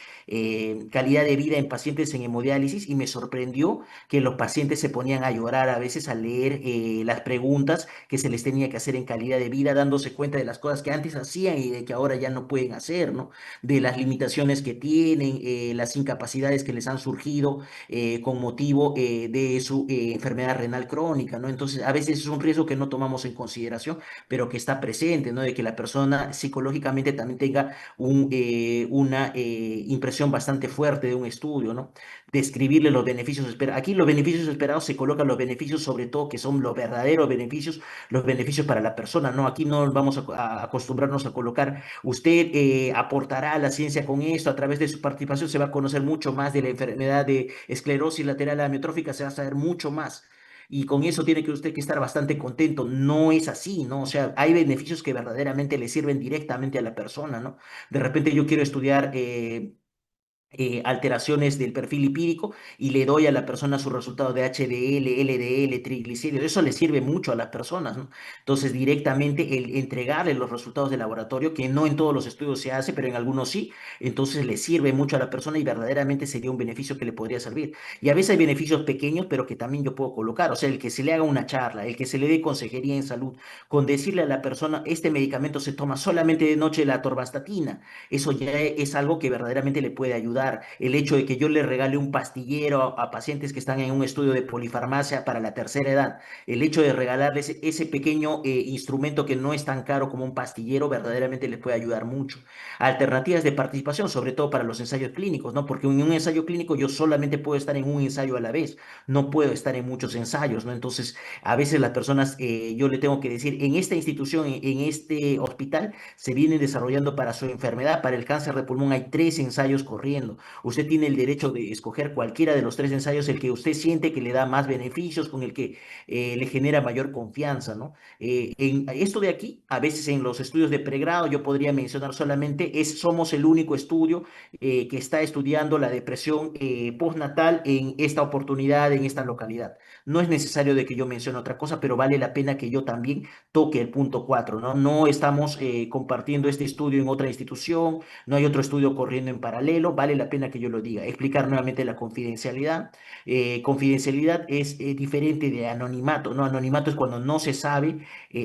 calidad de vida en pacientes en hemodiálisis y me sorprendió que los pacientes se ponían a llorar a veces al leer las preguntas que se les tenía que hacer en calidad de vida, dándose cuenta de las cosas que antes hacían y de que ahora ya no pueden hacer, ¿no? De las limitaciones que tienen, las incapacidades que les han surgido con motivo de su enfermedad renal crónica, ¿no? Entonces, a veces es un riesgo que no tomamos en consideración, pero que está presente, ¿no? De que la persona psicológicamente también tenga una impresión bastante fuerte de un estudio, ¿no? Describirle los beneficios esperados. Aquí los beneficios esperados se colocan los beneficios, sobre todo, que son los verdaderos beneficios, los beneficios para la persona, ¿no? Aquí no vamos a acostumbrarnos a colocar, usted aportará a la ciencia con esto, a través de su participación se va a conocer mucho más de la enfermedad de esclerosis lateral amiotrófica, se va a saber mucho más. Y con eso tiene que usted que estar bastante contento. No es así, ¿no? O sea, hay beneficios que verdaderamente le sirven directamente a la persona, ¿no? De repente yo quiero estudiar alteraciones del perfil lipídico y le doy a la persona su resultado de HDL, LDL, triglicéridos. Eso le sirve mucho a las personas, ¿no? Entonces, directamente el entregarle los resultados de laboratorio, que no en todos los estudios se hace, pero en algunos sí, entonces le sirve mucho a la persona y verdaderamente sería un beneficio que le podría servir. Y a veces hay beneficios pequeños, pero que también yo puedo colocar. O sea, el que se le haga una charla, el que se le dé consejería en salud, con decirle a la persona, este medicamento se toma solamente de noche, la atorvastatina, eso ya es algo que verdaderamente le puede ayudar. El hecho de que yo le regale un pastillero a pacientes que están en un estudio de polifarmacia para la tercera edad, el hecho de regalarles ese pequeño instrumento que no es tan caro como un pastillero, verdaderamente les puede ayudar mucho. Alternativas de participación, sobre todo para los ensayos clínicos, ¿no? Porque en un ensayo clínico yo solamente puedo estar en un ensayo a la vez, no puedo estar en muchos ensayos, ¿no? Entonces, a veces las personas, yo le tengo que decir, en esta institución, en este hospital, se vienen desarrollando para su enfermedad, para el cáncer de pulmón, hay 3 ensayos corriendo. Usted tiene el derecho de escoger cualquiera de los 3 ensayos, el que usted siente que le da más beneficios, con el que le genera mayor confianza, ¿no? En esto de aquí, a veces en los estudios de pregrado, yo podría mencionar solamente, somos el único estudio que está estudiando la depresión postnatal en esta oportunidad, en esta localidad. No es necesario de que yo mencione otra cosa, pero vale la pena que yo también toque el punto 4, ¿no? No estamos compartiendo este estudio en otra institución, no hay otro estudio corriendo en paralelo, vale la pena que yo lo diga. Explicar nuevamente la confidencialidad. Confidencialidad es diferente de anonimato, ¿no? Anonimato es cuando no se sabe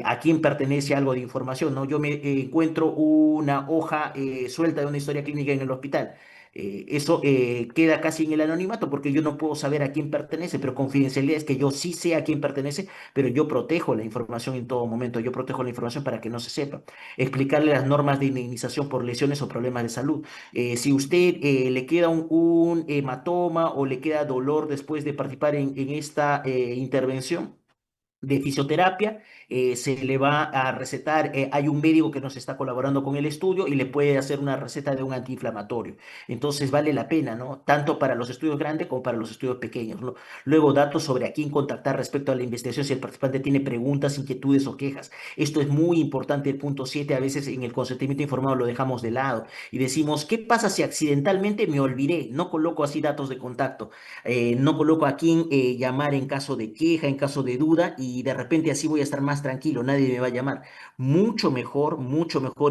a quién pertenece algo de información, ¿no? Yo me encuentro una hoja suelta de una historia clínica en el hospital. Eso queda casi en el anonimato porque yo no puedo saber a quién pertenece, pero confidencialidad es que yo sí sé a quién pertenece, pero yo protejo la información en todo momento, yo protejo la información para que no se sepa. Explicarle las normas de indemnización por lesiones o problemas de salud. Si usted le queda un hematoma o le queda dolor después de participar en esta intervención, de fisioterapia, se le va a recetar, hay un médico que nos está colaborando con el estudio y le puede hacer una receta de un antiinflamatorio. Entonces vale la pena, ¿no? Tanto para los estudios grandes como para los estudios pequeños, ¿no? Luego, datos sobre a quién contactar respecto a la investigación si el participante tiene preguntas, inquietudes o quejas. Esto es muy importante, el punto 7, a veces en el consentimiento informado lo dejamos de lado y decimos, ¿qué pasa si accidentalmente me olvidé? No coloco así datos de contacto, no coloco a quién llamar en caso de queja, en caso de duda, y de repente así voy a estar más tranquilo, nadie me va a llamar. Mucho mejor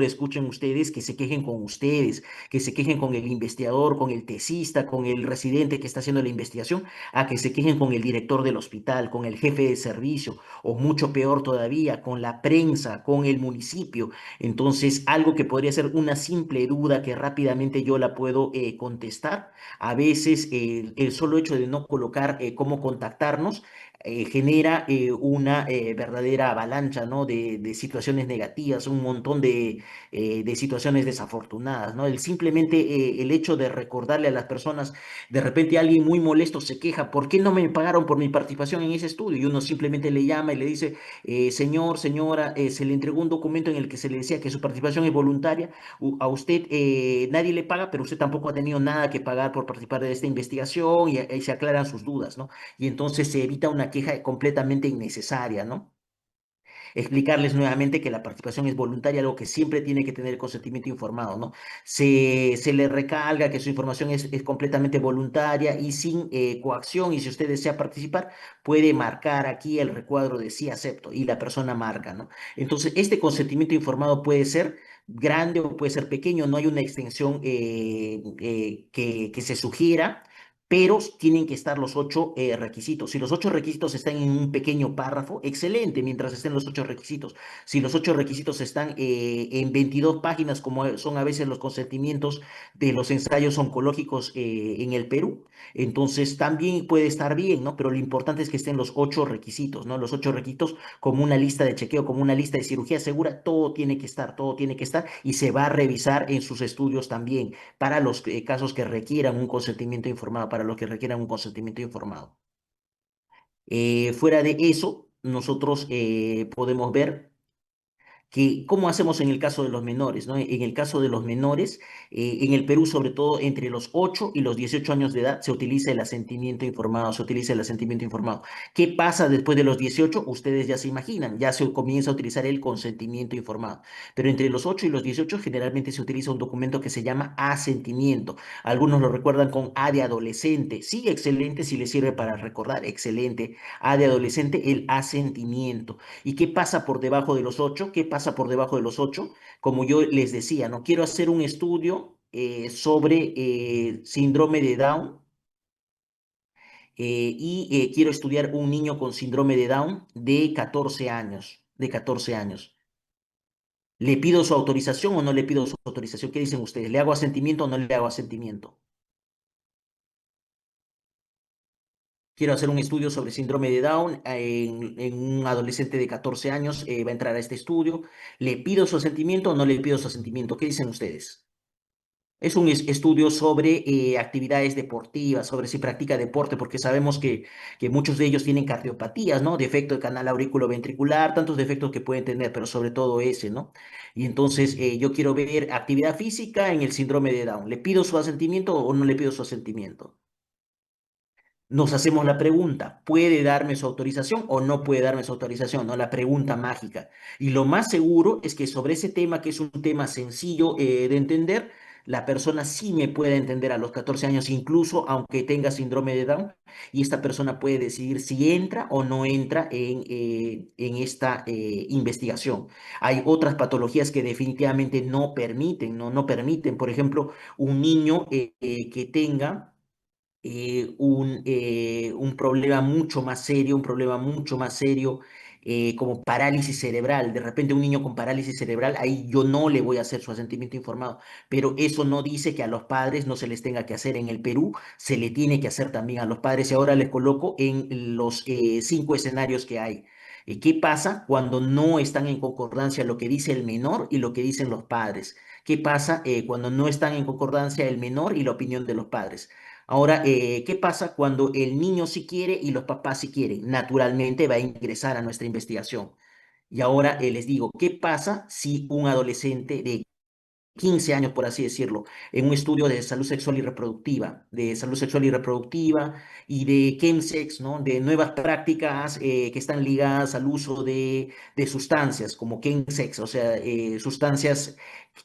escuchen ustedes que se quejen con ustedes, que se quejen con el investigador, con el tesista, con el residente que está haciendo la investigación, a que se quejen con el director del hospital, con el jefe de servicio, o mucho peor todavía, con la prensa, con el municipio. Entonces, algo que podría ser una simple duda que rápidamente yo la puedo contestar, a veces el solo hecho de no colocar cómo contactarnos genera una verdadera avalancha, ¿no? de situaciones negativas, un montón de situaciones desafortunadas, ¿no? Simplemente el hecho de recordarle a las personas, de repente alguien muy molesto se queja, ¿por qué no me pagaron por mi participación en ese estudio? Y uno simplemente le llama y le dice, señor, señora, se le entregó un documento en el que se le decía que su participación es voluntaria, a usted nadie le paga, pero usted tampoco ha tenido nada que pagar por participar de esta investigación y ahí se aclaran sus dudas, ¿no? Y entonces se evita una queja completamente innecesaria, ¿no? Explicarles nuevamente que la participación es voluntaria, algo que siempre tiene que tener el consentimiento informado, ¿no? Se le recalga que su información es completamente voluntaria y sin coacción, y si usted desea participar, puede marcar aquí el recuadro de sí acepto, y la persona marca, ¿no? Entonces, este consentimiento informado puede ser grande o puede ser pequeño, no hay una extensión que se sugiera, pero tienen que estar los ocho requisitos. Si los ocho requisitos están en un pequeño párrafo, excelente, mientras estén los ocho requisitos. Si los ocho requisitos están en 22 páginas, como son a veces los consentimientos de los ensayos oncológicos en el Perú, entonces también puede estar bien, ¿no? Pero lo importante es que estén los ocho requisitos, ¿no? Los ocho requisitos como una lista de chequeo, como una lista de cirugía segura, todo tiene que estar y se va a revisar en sus estudios también para los casos que requieran un consentimiento informado, para los que requieran un consentimiento informado. Fuera de eso, nosotros podemos ver que cómo hacemos en el caso de los menores, ¿no? En el caso de los menores, en el Perú, sobre todo entre los 8 y los 18 años de edad, se utiliza el asentimiento informado, se utiliza el asentimiento informado. ¿Qué pasa después de los 18? Ustedes ya se imaginan, ya se comienza a utilizar el consentimiento informado. Pero entre los 8 y los 18 generalmente se utiliza un documento que se llama asentimiento. Algunos lo recuerdan con A de adolescente. Sí, excelente, si les sirve para recordar, excelente. A de adolescente, el asentimiento. ¿Y qué pasa por debajo de los 8? ¿Qué pasa por debajo de los 8? Como yo les decía, no quiero hacer un estudio sobre síndrome de Down y quiero estudiar un niño con síndrome de Down de 14 años, de 14 años. ¿Le pido su autorización o no le pido su autorización? ¿Qué dicen ustedes? ¿Le hago asentimiento o no le hago asentimiento? Quiero hacer un estudio sobre síndrome de Down en un adolescente de 14 años, va a entrar a este estudio. ¿Le pido su asentimiento o no le pido su asentimiento? ¿Qué dicen ustedes? Es un estudio sobre actividades deportivas, sobre si practica deporte, porque sabemos que muchos de ellos tienen cardiopatías, ¿no? Defecto de canal aurículo-ventricular, tantos defectos que pueden tener, pero sobre todo ese, ¿no? Y entonces yo quiero ver actividad física en el síndrome de Down. ¿Le pido su asentimiento o no le pido su asentimiento? Nos hacemos la pregunta, ¿puede darme su autorización o no puede darme su autorización? ¿No? La pregunta mágica. Y lo más seguro es que sobre ese tema, que es un tema sencillo de entender, la persona sí me puede entender a los 14 años, incluso aunque tenga síndrome de Down, y esta persona puede decidir si entra o no entra en esta investigación. Hay otras patologías que definitivamente no permiten, no permiten, por ejemplo, un niño que tenga un problema mucho más serio, un problema mucho más serio, como parálisis cerebral. De repente un niño con parálisis cerebral, ahí yo no le voy a hacer su asentimiento informado, pero eso no dice que a los padres no se les tenga que hacer. En el Perú se le tiene que hacer también a los padres y ahora les coloco en los cinco escenarios que hay. ¿Qué pasa cuando no están en concordancia lo que dice el menor y lo que dicen los padres? ¿Qué pasa cuando no están en concordancia el menor y la opinión de los padres? Ahora, ¿qué pasa cuando el niño sí quiere y los papás sí quieren? Naturalmente va a ingresar a nuestra investigación. Y ahora les digo, ¿qué pasa si un adolescente de 15 años, por así decirlo, en un estudio de salud sexual y reproductiva, y de chemsex, ¿no? De nuevas prácticas que están ligadas al uso de sustancias como chemsex, o sea, sustancias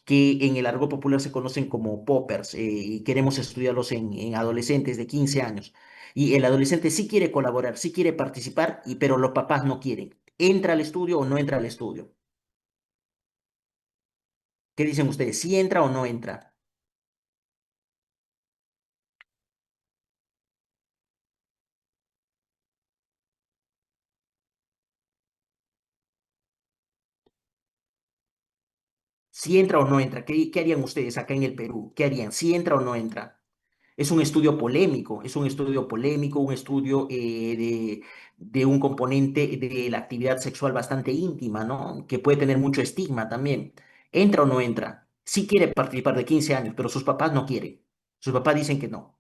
que en el argot popular se conocen como poppers, y queremos estudiarlos en adolescentes de 15 años. Y el adolescente sí quiere colaborar, sí quiere participar, pero los papás no quieren. ¿Entra al estudio o no entra al estudio? ¿Qué dicen ustedes? ¿Sí entra o no entra? Si entra o no entra, ¿qué harían ustedes acá en el Perú? ¿Qué harían? ¿Si entra o no entra? Es un estudio polémico, es un estudio polémico, un estudio de un componente de la actividad sexual bastante íntima, ¿no? Que puede tener mucho estigma también. ¿Entra o no entra? Sí quiere participar de 15 años, pero sus papás no quieren. Sus papás dicen que no.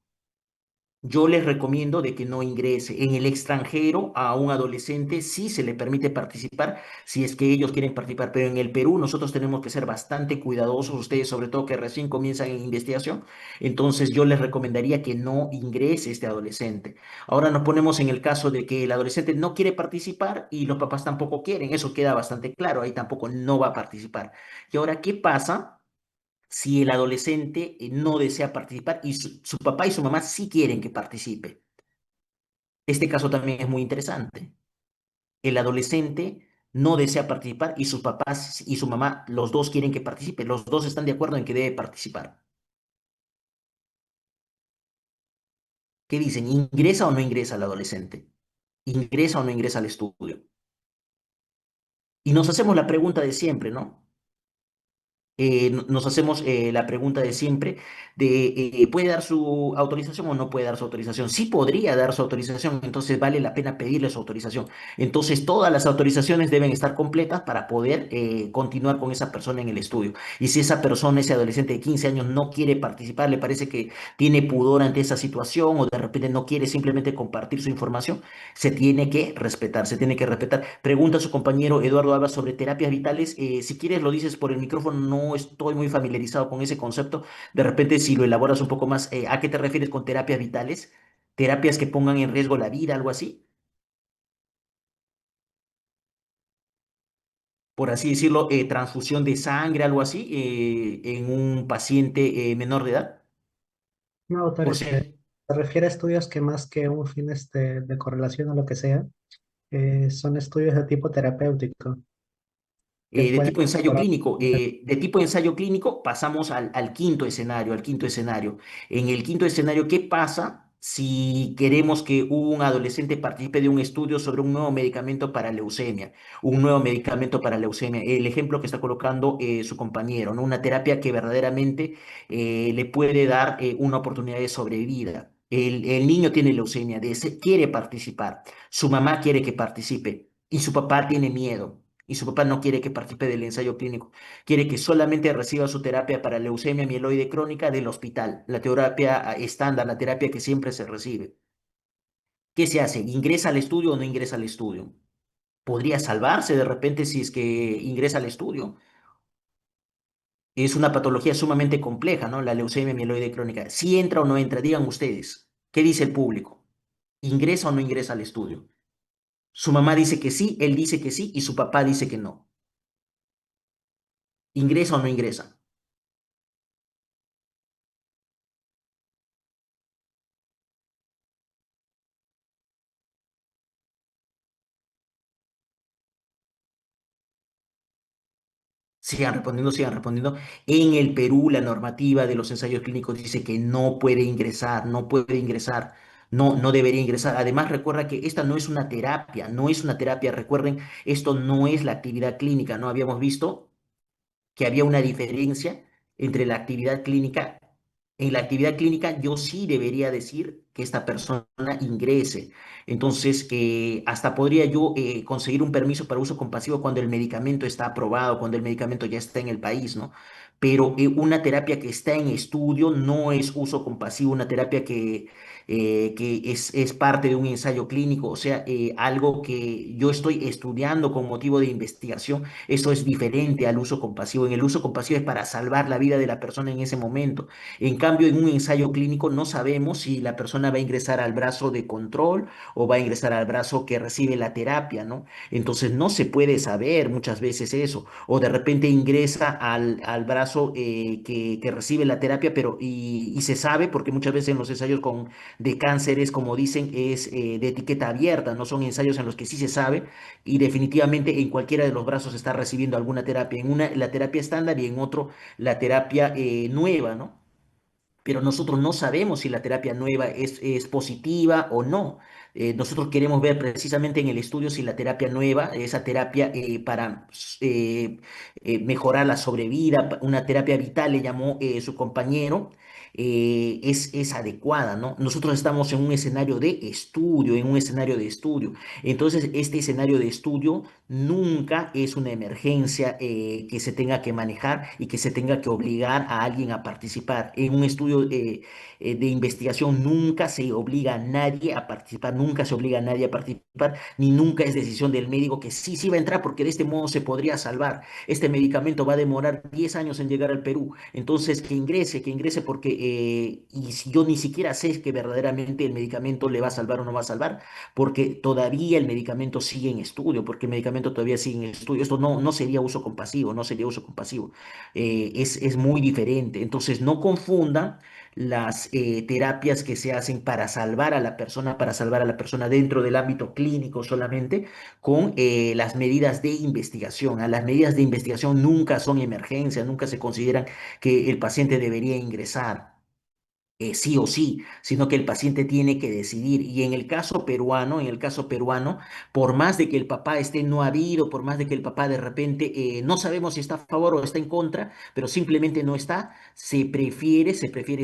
Yo les recomiendo de que no ingrese. En el extranjero a un adolescente sí se le permite participar si es que ellos quieren participar, pero en el Perú nosotros tenemos que ser bastante cuidadosos, ustedes sobre todo que recién comienzan en investigación, entonces yo les recomendaría que no ingrese este adolescente. Ahora nos ponemos en el caso de que el adolescente no quiere participar y los papás tampoco quieren, eso queda bastante claro, ahí tampoco no va a participar. Y ahora, ¿qué pasa si el adolescente no desea participar y su papá y su mamá sí quieren que participe? Este caso también es muy interesante. El adolescente no desea participar y sus papás y su mamá, los dos quieren que participe, los dos están de acuerdo en que debe participar. ¿Qué dicen? ¿Ingresa o no ingresa el adolescente? ¿Ingresa o no ingresa al estudio? Y nos hacemos la pregunta de siempre, ¿no? Nos hacemos la pregunta de siempre de ¿puede dar su autorización o no puede dar su autorización? Sí podría dar su autorización, entonces vale la pena pedirle su autorización. Entonces todas las autorizaciones deben estar completas para poder continuar con esa persona en el estudio. Y si esa persona, ese adolescente de 15 años no quiere participar, le parece que tiene pudor ante esa situación o de repente no quiere simplemente compartir su información, se tiene que respetar, se tiene que respetar. Pregunta a su compañero Eduardo Alba sobre terapias vitales. Si quieres lo dices por el micrófono, no estoy muy familiarizado con ese concepto. De repente, si lo elaboras un poco más, ¿a qué te refieres con terapias vitales? ¿Terapias que pongan en riesgo la vida, algo así? Por así decirlo, transfusión de sangre, algo así, en un paciente menor de edad. No, Por autor, ser, se refiere a estudios que más que un fin de correlación o lo que sea, son estudios de tipo terapéutico que de pueden tipo ensayo mejorar. clínico. De tipo ensayo clínico pasamos al quinto escenario, al quinto escenario. En el quinto escenario, ¿qué pasa si queremos que un adolescente participe de un estudio sobre un nuevo medicamento para leucemia? Un nuevo medicamento para leucemia. El ejemplo que está colocando su compañero, ¿no? Una terapia que verdaderamente le puede dar una oportunidad de sobrevida. El niño tiene leucemia, quiere participar, su mamá quiere que participe y su papá tiene miedo y su papá no quiere que participe del ensayo clínico, quiere que solamente reciba su terapia para leucemia mieloide crónica del hospital, la terapia estándar, la terapia que siempre se recibe. ¿Qué se hace? ¿Ingresa al estudio o no ingresa al estudio? Podría salvarse de repente si es que ingresa al estudio. Es una patología sumamente compleja, ¿no? La leucemia mieloide crónica. Si entra o no entra, digan ustedes. ¿Qué dice el público? ¿Ingresa o no ingresa al estudio? Su mamá dice que sí, él dice que sí y su papá dice que no. ¿Ingresa o no ingresa? Sigan respondiendo, sigan respondiendo. En el Perú, la normativa de los ensayos clínicos dice que no puede ingresar, no puede ingresar, no debería ingresar. Además, recuerda que esta no es una terapia, no es una terapia. Recuerden, esto no es la actividad clínica, ¿no? Habíamos visto que había una diferencia entre la actividad clínica. En la actividad clínica yo sí debería decir que esta persona ingrese. Entonces, hasta podría yo conseguir un permiso para uso compasivo cuando el medicamento está aprobado, cuando el medicamento ya está en el país, ¿no? pero una terapia que está en estudio no es uso compasivo, una terapia que es parte de un ensayo clínico, o sea, algo que yo estoy estudiando con motivo de investigación, eso es diferente al uso compasivo. En el uso compasivo es para salvar la vida de la persona en ese momento. En cambio, en un ensayo clínico no sabemos si la persona va a ingresar al brazo de control o va a ingresar al brazo que recibe la terapia, ¿no? Entonces no se puede saber muchas veces eso, o de repente ingresa al brazo que recibe la terapia, pero y se sabe, porque muchas veces en los ensayos de cánceres, como dicen, es de etiqueta abierta, no son ensayos en los que sí se sabe, y definitivamente en cualquiera de los brazos está recibiendo alguna terapia, en una la terapia estándar y en otro la terapia nueva, ¿no? Pero nosotros no sabemos si la terapia nueva es positiva o no. Nosotros queremos ver precisamente en el estudio si la terapia nueva, esa terapia para mejorar la sobrevida, una terapia vital, le llamó su compañero, es adecuada, ¿no? Nosotros estamos en un escenario de estudio, en un escenario de estudio. Entonces, este escenario de estudio nunca es una emergencia que se tenga que manejar y que se tenga que obligar a alguien a participar. En un estudio de investigación nunca se obliga a nadie a participar, nunca se obliga a nadie a participar, ni nunca es decisión del médico que sí, sí va a entrar porque de este modo se podría salvar. Este medicamento va a demorar 10 años en llegar al Perú. Entonces, que ingrese porque, y si yo ni siquiera sé que verdaderamente el medicamento le va a salvar o no va a salvar, porque todavía el medicamento sigue en estudio, porque el medicamento todavía sigue en estudio. Esto no sería uso compasivo, no sería uso compasivo. Es muy diferente. Entonces, no confunda las terapias que se hacen para salvar a la persona dentro del ámbito clínico solamente, con las medidas de investigación. A las medidas de investigación nunca son emergencia, nunca se consideran que el paciente debería ingresar sí o sí, sino que el paciente tiene que decidir. Y en el caso peruano, por más de que el papá esté no habido, por más de que el papá de repente no sabemos si está a favor o está en contra, pero simplemente no está, se prefiere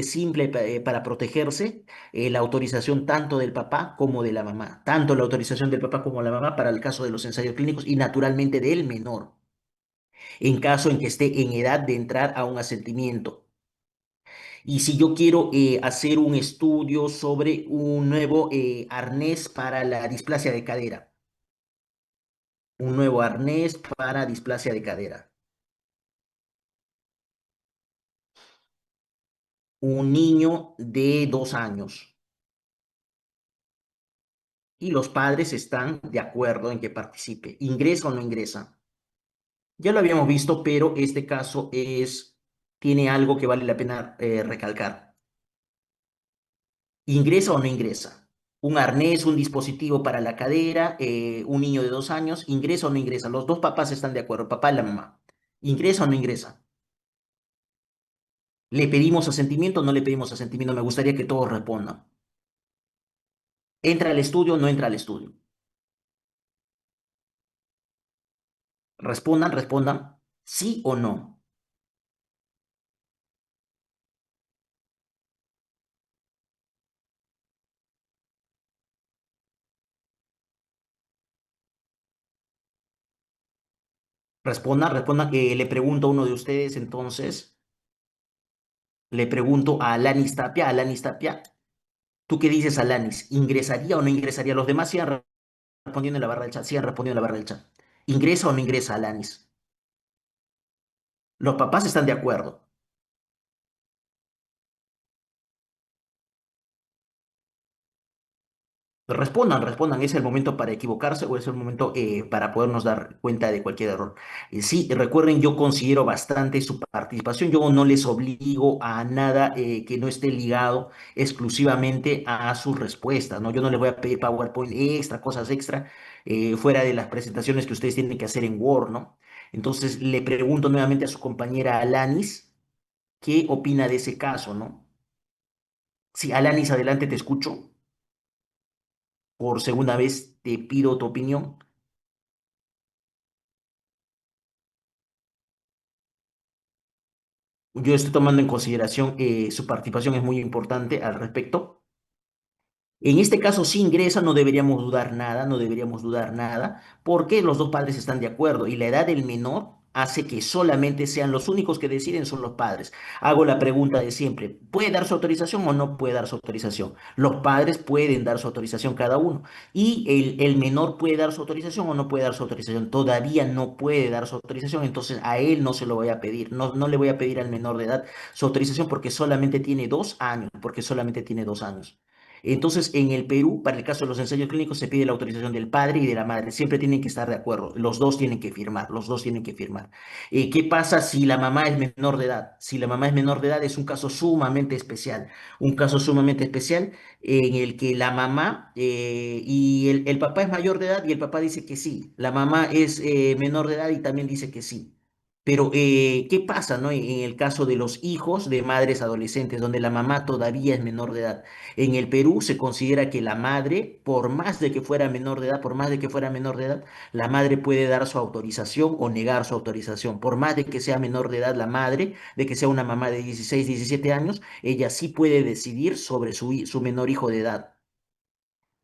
simple para protegerse la autorización tanto del papá como de la mamá, tanto la autorización del papá como la mamá para el caso de los ensayos clínicos y naturalmente del menor, en caso en que esté en edad de entrar a un asentimiento. Y si yo quiero hacer un estudio sobre un nuevo arnés para la displasia de cadera, un nuevo arnés para displasia de cadera, un niño de 2 años y los padres están de acuerdo en que participe, ¿ingresa o no ingresa? Ya lo habíamos visto, pero este caso tiene algo que vale la pena recalcar. ¿Ingresa o no ingresa? Un arnés, un dispositivo para la cadera, un niño de 2 años, ¿ingresa o no ingresa? Los dos papás están de acuerdo, el papá y la mamá. ¿Ingresa o no ingresa? ¿Le pedimos asentimiento o no le pedimos asentimiento? Me gustaría que todos respondan. ¿Entra al estudio o no entra al estudio? Respondan, respondan. ¿Sí o no? Respondan, respondan. Le pregunto a uno de ustedes entonces. Le pregunto a Alanis Tapia. Alanis Tapia, ¿tú qué dices, Alanis? ¿Ingresaría o no ingresaría? Los demás sigan respondiendo en la barra del chat. Sigan respondiendo en la barra del chat. ¿Ingresa o no ingresa, Alanis? Los papás están de acuerdo. Respondan, respondan. ¿Es el momento para equivocarse o es el momento para podernos dar cuenta de cualquier error? Sí, recuerden, yo considero bastante su participación. Yo no les obligo a nada que no esté ligado exclusivamente a sus respuestas, ¿no? Yo no les voy a pedir PowerPoint extra, cosas extra, fuera de las presentaciones que ustedes tienen que hacer en Word, ¿no? Entonces, le pregunto nuevamente a su compañera Alanis, ¿qué opina de ese caso, ¿no? Sí, Alanis, adelante, te escucho. Por segunda vez te pido tu opinión. Yo estoy tomando en consideración su participación es muy importante al respecto. En este caso, si ingresa, no deberíamos dudar nada, no deberíamos dudar nada, porque los dos padres están de acuerdo y la edad del menor hace que solamente sean los únicos que deciden son los padres. Hago la pregunta de siempre, ¿puede dar su autorización o no puede dar su autorización? Los padres pueden dar su autorización cada uno y el menor puede dar su autorización o no puede dar su autorización. Todavía no puede dar su autorización, entonces a él no se lo voy a pedir. No, no le voy a pedir al menor de edad su autorización porque solamente tiene 2 años, porque solamente tiene 2 años. Entonces, en el Perú, para el caso de los ensayos clínicos, se pide la autorización del padre y de la madre. Siempre tienen que estar de acuerdo. Los dos tienen que firmar, los dos tienen que firmar. ¿Qué pasa si la mamá es menor de edad? Si la mamá es menor de edad, es un caso sumamente especial. Un caso sumamente especial en el que la mamá y el papá es mayor de edad y el papá dice que sí. La mamá es menor de edad y también dice que sí. Pero, ¿qué pasa, no? En el caso de los hijos de madres adolescentes, donde la mamá todavía es menor de edad. En el Perú se considera que la madre, por más de que fuera menor de edad, por más de que fuera menor de edad, la madre puede dar su autorización o negar su autorización. Por más de que sea menor de edad la madre, de que sea una mamá de 16, 17 años, ella sí puede decidir sobre su menor hijo de edad.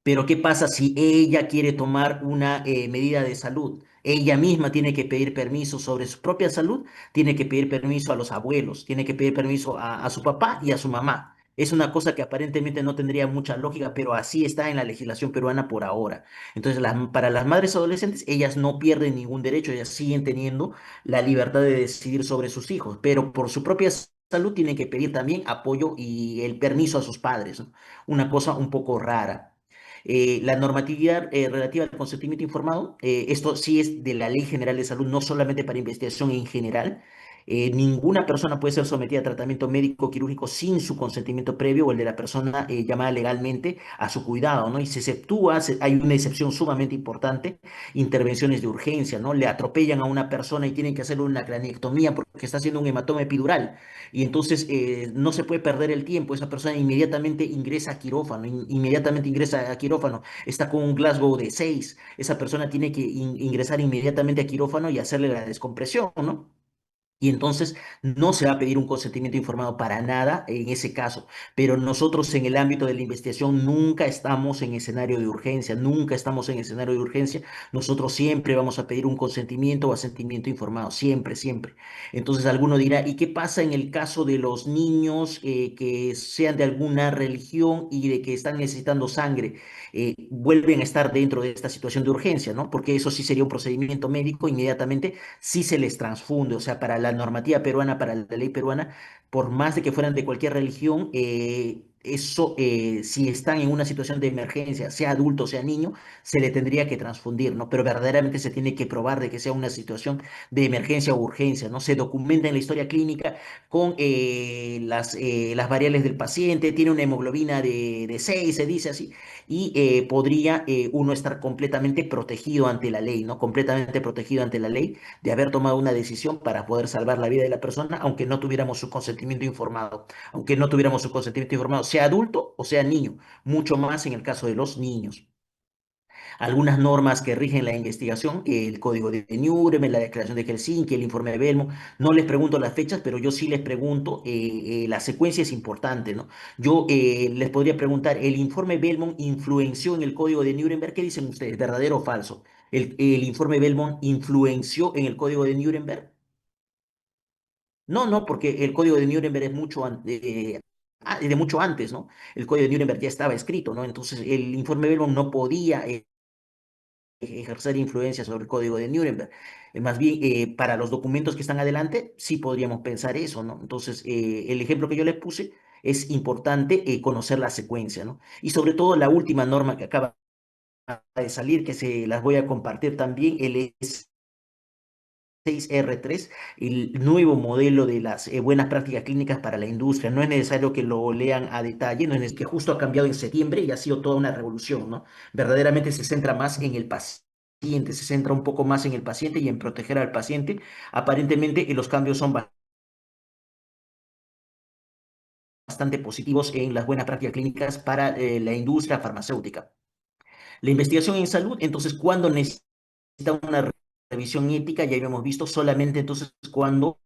Pero ¿qué pasa si ella quiere tomar una medida de salud? Ella misma tiene que pedir permiso sobre su propia salud, tiene que pedir permiso a los abuelos, tiene que pedir permiso a su papá y a su mamá. Es una cosa que aparentemente no tendría mucha lógica, pero así está en la legislación peruana por ahora. Entonces, para las madres adolescentes, ellas no pierden ningún derecho, ellas siguen teniendo la libertad de decidir sobre sus hijos, pero por su propia salud tienen que pedir también apoyo y el permiso a sus padres, ¿no? Una cosa un poco rara. La normatividad relativa al consentimiento informado, esto sí es de la Ley General de Salud, no solamente para investigación en general. Ninguna persona puede ser sometida a tratamiento médico quirúrgico sin su consentimiento previo o el de la persona llamada legalmente a su cuidado, ¿no? Y se exceptúa, hay una excepción sumamente importante, intervenciones de urgencia, ¿no? Le atropellan a una persona y tienen que hacerle una craneectomía porque está haciendo un hematoma epidural y entonces no se puede perder el tiempo, esa persona inmediatamente ingresa a quirófano, inmediatamente ingresa a quirófano, está con un Glasgow de 6, esa persona tiene que ingresar inmediatamente a quirófano y hacerle la descompresión, ¿no? Y entonces no se va a pedir un consentimiento informado para nada en ese caso. Pero nosotros en el ámbito de la investigación nunca estamos en escenario de urgencia, nunca estamos en escenario de urgencia. Nosotros siempre vamos a pedir un consentimiento o asentimiento informado, siempre, siempre. Entonces alguno dirá, ¿y qué pasa en el caso de los niños que sean de alguna religión y de que están necesitando sangre? Vuelven a estar dentro de esta situación de urgencia, ¿no? Porque eso sí sería un procedimiento médico inmediatamente sí se les transfunde, o sea, para la normativa peruana, para la ley peruana, por más de que fueran de cualquier religión, eso, si están en una situación de emergencia, sea adulto, sea niño, se le tendría que transfundir, ¿no? Pero verdaderamente se tiene que probar de que sea una situación de emergencia o urgencia, ¿no? Se documenta en la historia clínica con las variables del paciente, tiene una hemoglobina de 6, se dice así, y podría uno estar completamente protegido ante la ley, ¿no? Completamente protegido ante la ley de haber tomado una decisión para poder salvar la vida de la persona, aunque no tuviéramos su consentimiento informado, aunque no tuviéramos su consentimiento informado, sea adulto o sea niño, mucho más en el caso de los niños. Algunas normas que rigen la investigación, el Código de Nuremberg, la Declaración de Helsinki, el informe de Belmont, no les pregunto las fechas, pero yo sí les pregunto, la secuencia es importante, ¿no? Yo les podría preguntar, ¿el informe Belmont influenció en el Código de Nuremberg? ¿Qué dicen ustedes, verdadero o falso? ¿El informe Belmont influenció en el Código de Nuremberg? No, no, porque el Código de Nuremberg es de mucho antes, ¿no? El Código de Nuremberg ya estaba escrito, ¿no? Entonces el informe Belmont no podía ejercer influencia sobre el Código de Nuremberg. Más bien, para los documentos que están adelante, sí podríamos pensar eso, ¿no? Entonces, el ejemplo que yo les puse es importante conocer la secuencia, ¿no? Y sobre todo la última norma que acaba de salir, que se las voy a compartir también, el 6R3, el nuevo modelo de las buenas prácticas clínicas para la industria. No es necesario que lo lean a detalle, no es que justo ha cambiado en septiembre y ha sido toda una revolución, ¿no? Verdaderamente se centra más en el paciente, se centra un poco más en el paciente y en proteger al paciente. Aparentemente los cambios son bastante positivos en las buenas prácticas clínicas para la industria farmacéutica. La investigación en salud, entonces, cuando necesita una revisión ética, ya habíamos visto solamente entonces cuando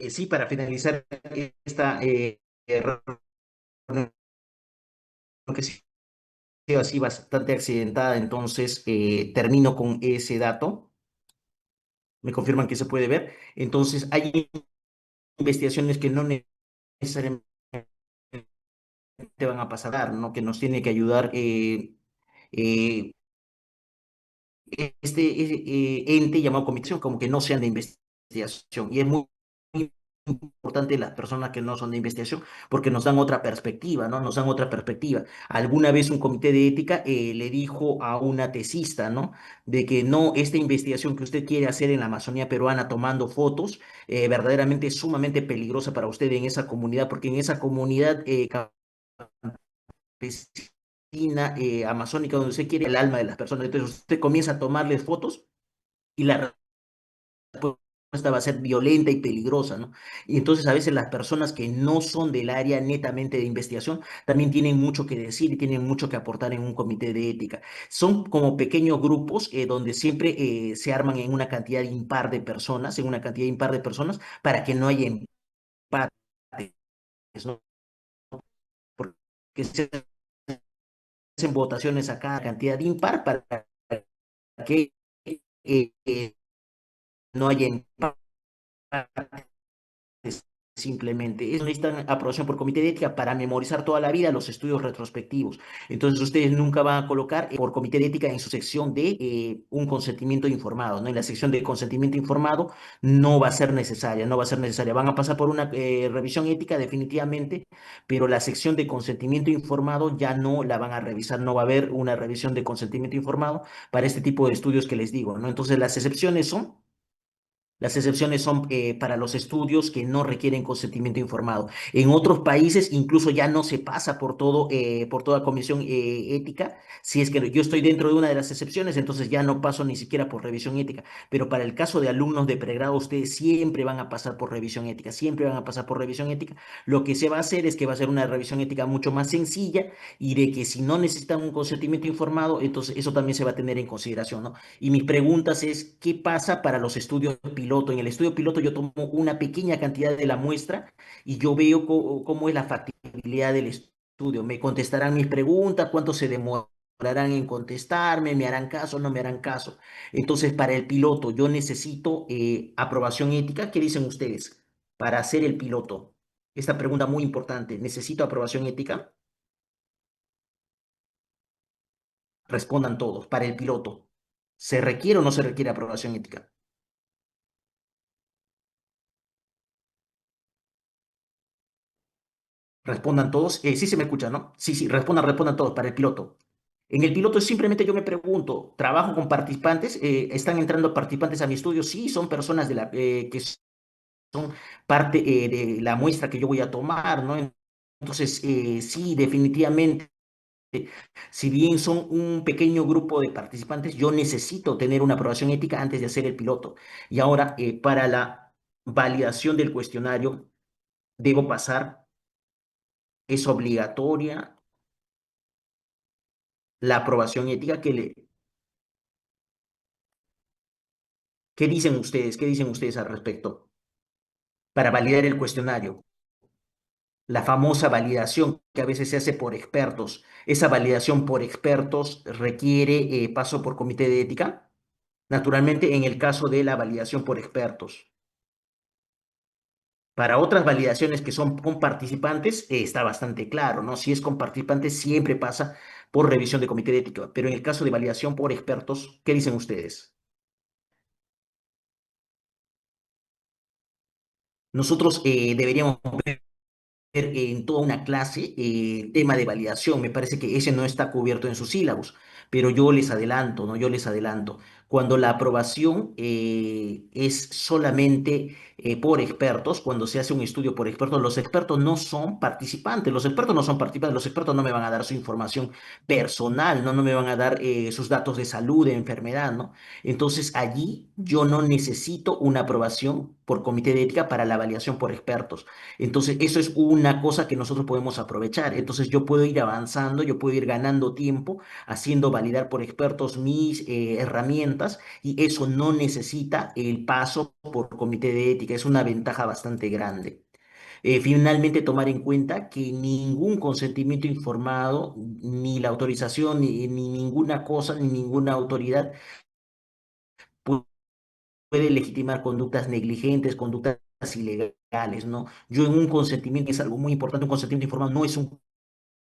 Sí, para finalizar esta reunión que sí así bastante accidentada, entonces termino con ese dato. Me confirman que se puede ver. Entonces, hay investigaciones que no necesariamente van a pasar, ¿no? Que nos tiene que ayudar eh, ente llamado comisión, como que no sean de investigación. Y es muy importante las personas que no son de investigación porque nos dan otra perspectiva, ¿no? Nos dan otra perspectiva. Alguna vez un comité de ética le dijo a una tesista, ¿no? De que no, esta investigación que usted quiere hacer en la Amazonía peruana tomando fotos, verdaderamente es sumamente peligrosa para usted en esa comunidad, porque en esa comunidad campesina, amazónica, donde usted quiere el alma de las personas. Entonces usted comienza a tomarles fotos y la respuesta va a ser violenta y peligrosa, ¿no? Y entonces a veces las personas que no son del área netamente de investigación también tienen mucho que decir y tienen mucho que aportar en un comité de ética. Son como pequeños grupos donde siempre se arman en una cantidad impar de personas, en una cantidad impar de personas, para que no haya empates, ¿no? Porque se hacen votaciones a cada cantidad impar para que no haya empates simplemente. Eso necesitan aprobación por comité de ética para memorizar toda la vida los estudios retrospectivos. Entonces ustedes nunca van a colocar por comité de ética en su sección de un consentimiento informado, ¿no? En la sección de consentimiento informado no va a ser necesaria, no va a ser necesaria. Van a pasar por una revisión ética definitivamente, pero la sección de consentimiento informado ya no la van a revisar, no va a haber una revisión de consentimiento informado para este tipo de estudios que les digo, ¿no? Entonces las excepciones son para los estudios que no requieren consentimiento informado. En otros países incluso ya no se pasa por todo, por toda comisión ética. Si es que yo estoy dentro de una de las excepciones, entonces ya no paso ni siquiera por revisión ética. Pero para el caso de alumnos de pregrado, ustedes siempre van a pasar por revisión ética, siempre van a pasar por revisión ética. Lo que se va a hacer es que va a ser una revisión ética mucho más sencilla y de que si no necesitan un consentimiento informado, entonces eso también se va a tener en consideración, ¿no? Y mis preguntas es, ¿qué pasa para los estudios piloto? En el estudio piloto yo tomo una pequeña cantidad de la muestra y yo veo cómo es la factibilidad del estudio. Me contestarán mis preguntas, cuánto se demorarán en contestarme, me harán caso, no me harán caso. Entonces, para el piloto, yo necesito aprobación ética. ¿Qué dicen ustedes? Para hacer el piloto. Esta pregunta muy importante. ¿Necesito aprobación ética? Respondan todos. Para el piloto. ¿Se requiere o no se requiere aprobación ética? Respondan todos. Sí se me escucha, ¿no? Sí, sí, respondan todos para el piloto. En el piloto simplemente yo me pregunto, ¿trabajo con participantes? ¿Están entrando participantes a mi estudio? Sí, son personas que son parte de la muestra que yo voy a tomar, ¿no? Entonces, sí, definitivamente, si bien son un pequeño grupo de participantes, yo necesito tener una aprobación ética antes de hacer el piloto. Y ahora, para la validación del cuestionario, debo pasar, es obligatoria la aprobación ética ¿qué dicen ustedes? ¿Qué dicen ustedes al respecto? Para validar el cuestionario, la famosa validación que a veces se hace por expertos. ¿Esa validación por expertos requiere paso por comité de ética? Naturalmente, en el caso de la validación por expertos. Para otras validaciones que son con participantes, está bastante claro, ¿no? Si es con participantes, siempre pasa por revisión de comité de ética. Pero en el caso de validación por expertos, ¿qué dicen ustedes? Nosotros deberíamos en toda una clase el tema de validación. Me parece que ese no está cubierto en sus sílabos, pero yo les adelanto, ¿no? Yo les adelanto. Cuando la aprobación es solamente por expertos, cuando se hace un estudio por expertos, los expertos no son participantes, los expertos no son participantes, los expertos no me van a dar su información personal, no me van a dar sus datos de salud, de enfermedad, ¿no? Entonces allí yo no necesito una aprobación por comité de ética para la validación por expertos. Entonces, eso es una cosa que nosotros podemos aprovechar. Entonces, yo puedo ir avanzando, yo puedo ir ganando tiempo, haciendo validar por expertos mis herramientas y eso no necesita el paso por comité de ética. psicológica, es una ventaja bastante grande. Finalmente, tomar en cuenta que ningún consentimiento informado, ni la autorización, ni ninguna cosa, ni ninguna autoridad pu- puede legitimar conductas negligentes, conductas ilegales, ¿no? Yo en un consentimiento, es algo muy importante, un consentimiento informado no es un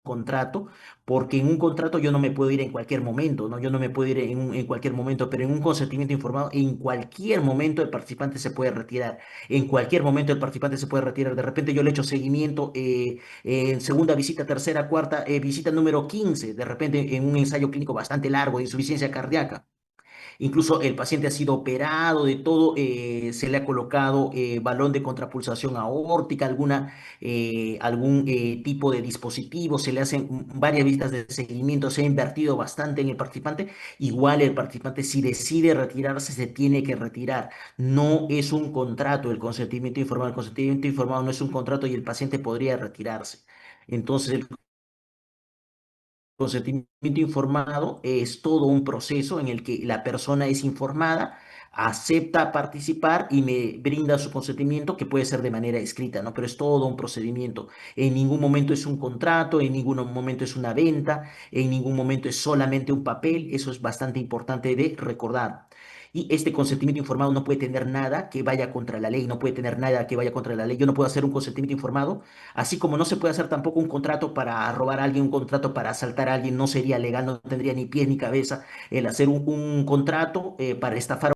contrato, porque en un contrato yo no me puedo ir en cualquier momento, ¿no? Yo no me puedo ir en cualquier momento, pero en un consentimiento informado, en cualquier momento el participante se puede retirar, en cualquier momento el participante se puede retirar. De repente yo le echo seguimiento en segunda visita, tercera, cuarta, visita número 15, de repente en un ensayo clínico bastante largo de insuficiencia cardíaca. Incluso el paciente ha sido operado de todo, se le ha colocado balón de contrapulsación aórtica, algún tipo de dispositivo, se le hacen varias visitas de seguimiento, se ha invertido bastante en el participante. Igual el participante, si decide retirarse, se tiene que retirar. No es un contrato el consentimiento informado. El consentimiento informado no es un contrato y el paciente podría retirarse. Entonces, el consentimiento informado es todo un proceso en el que la persona es informada, acepta participar y me brinda su consentimiento, que puede ser de manera escrita, ¿no? Pero es todo un procedimiento. En ningún momento es un contrato, en ningún momento es una venta, en ningún momento es solamente un papel. Eso es bastante importante de recordar. Y este consentimiento informado no puede tener nada que vaya contra la ley, no puede tener nada que vaya contra la ley. Yo no puedo hacer un consentimiento informado. Así como no se puede hacer tampoco un contrato para robar a alguien, un contrato para asaltar a alguien, no sería legal, no tendría ni pies ni cabeza el hacer un contrato para estafar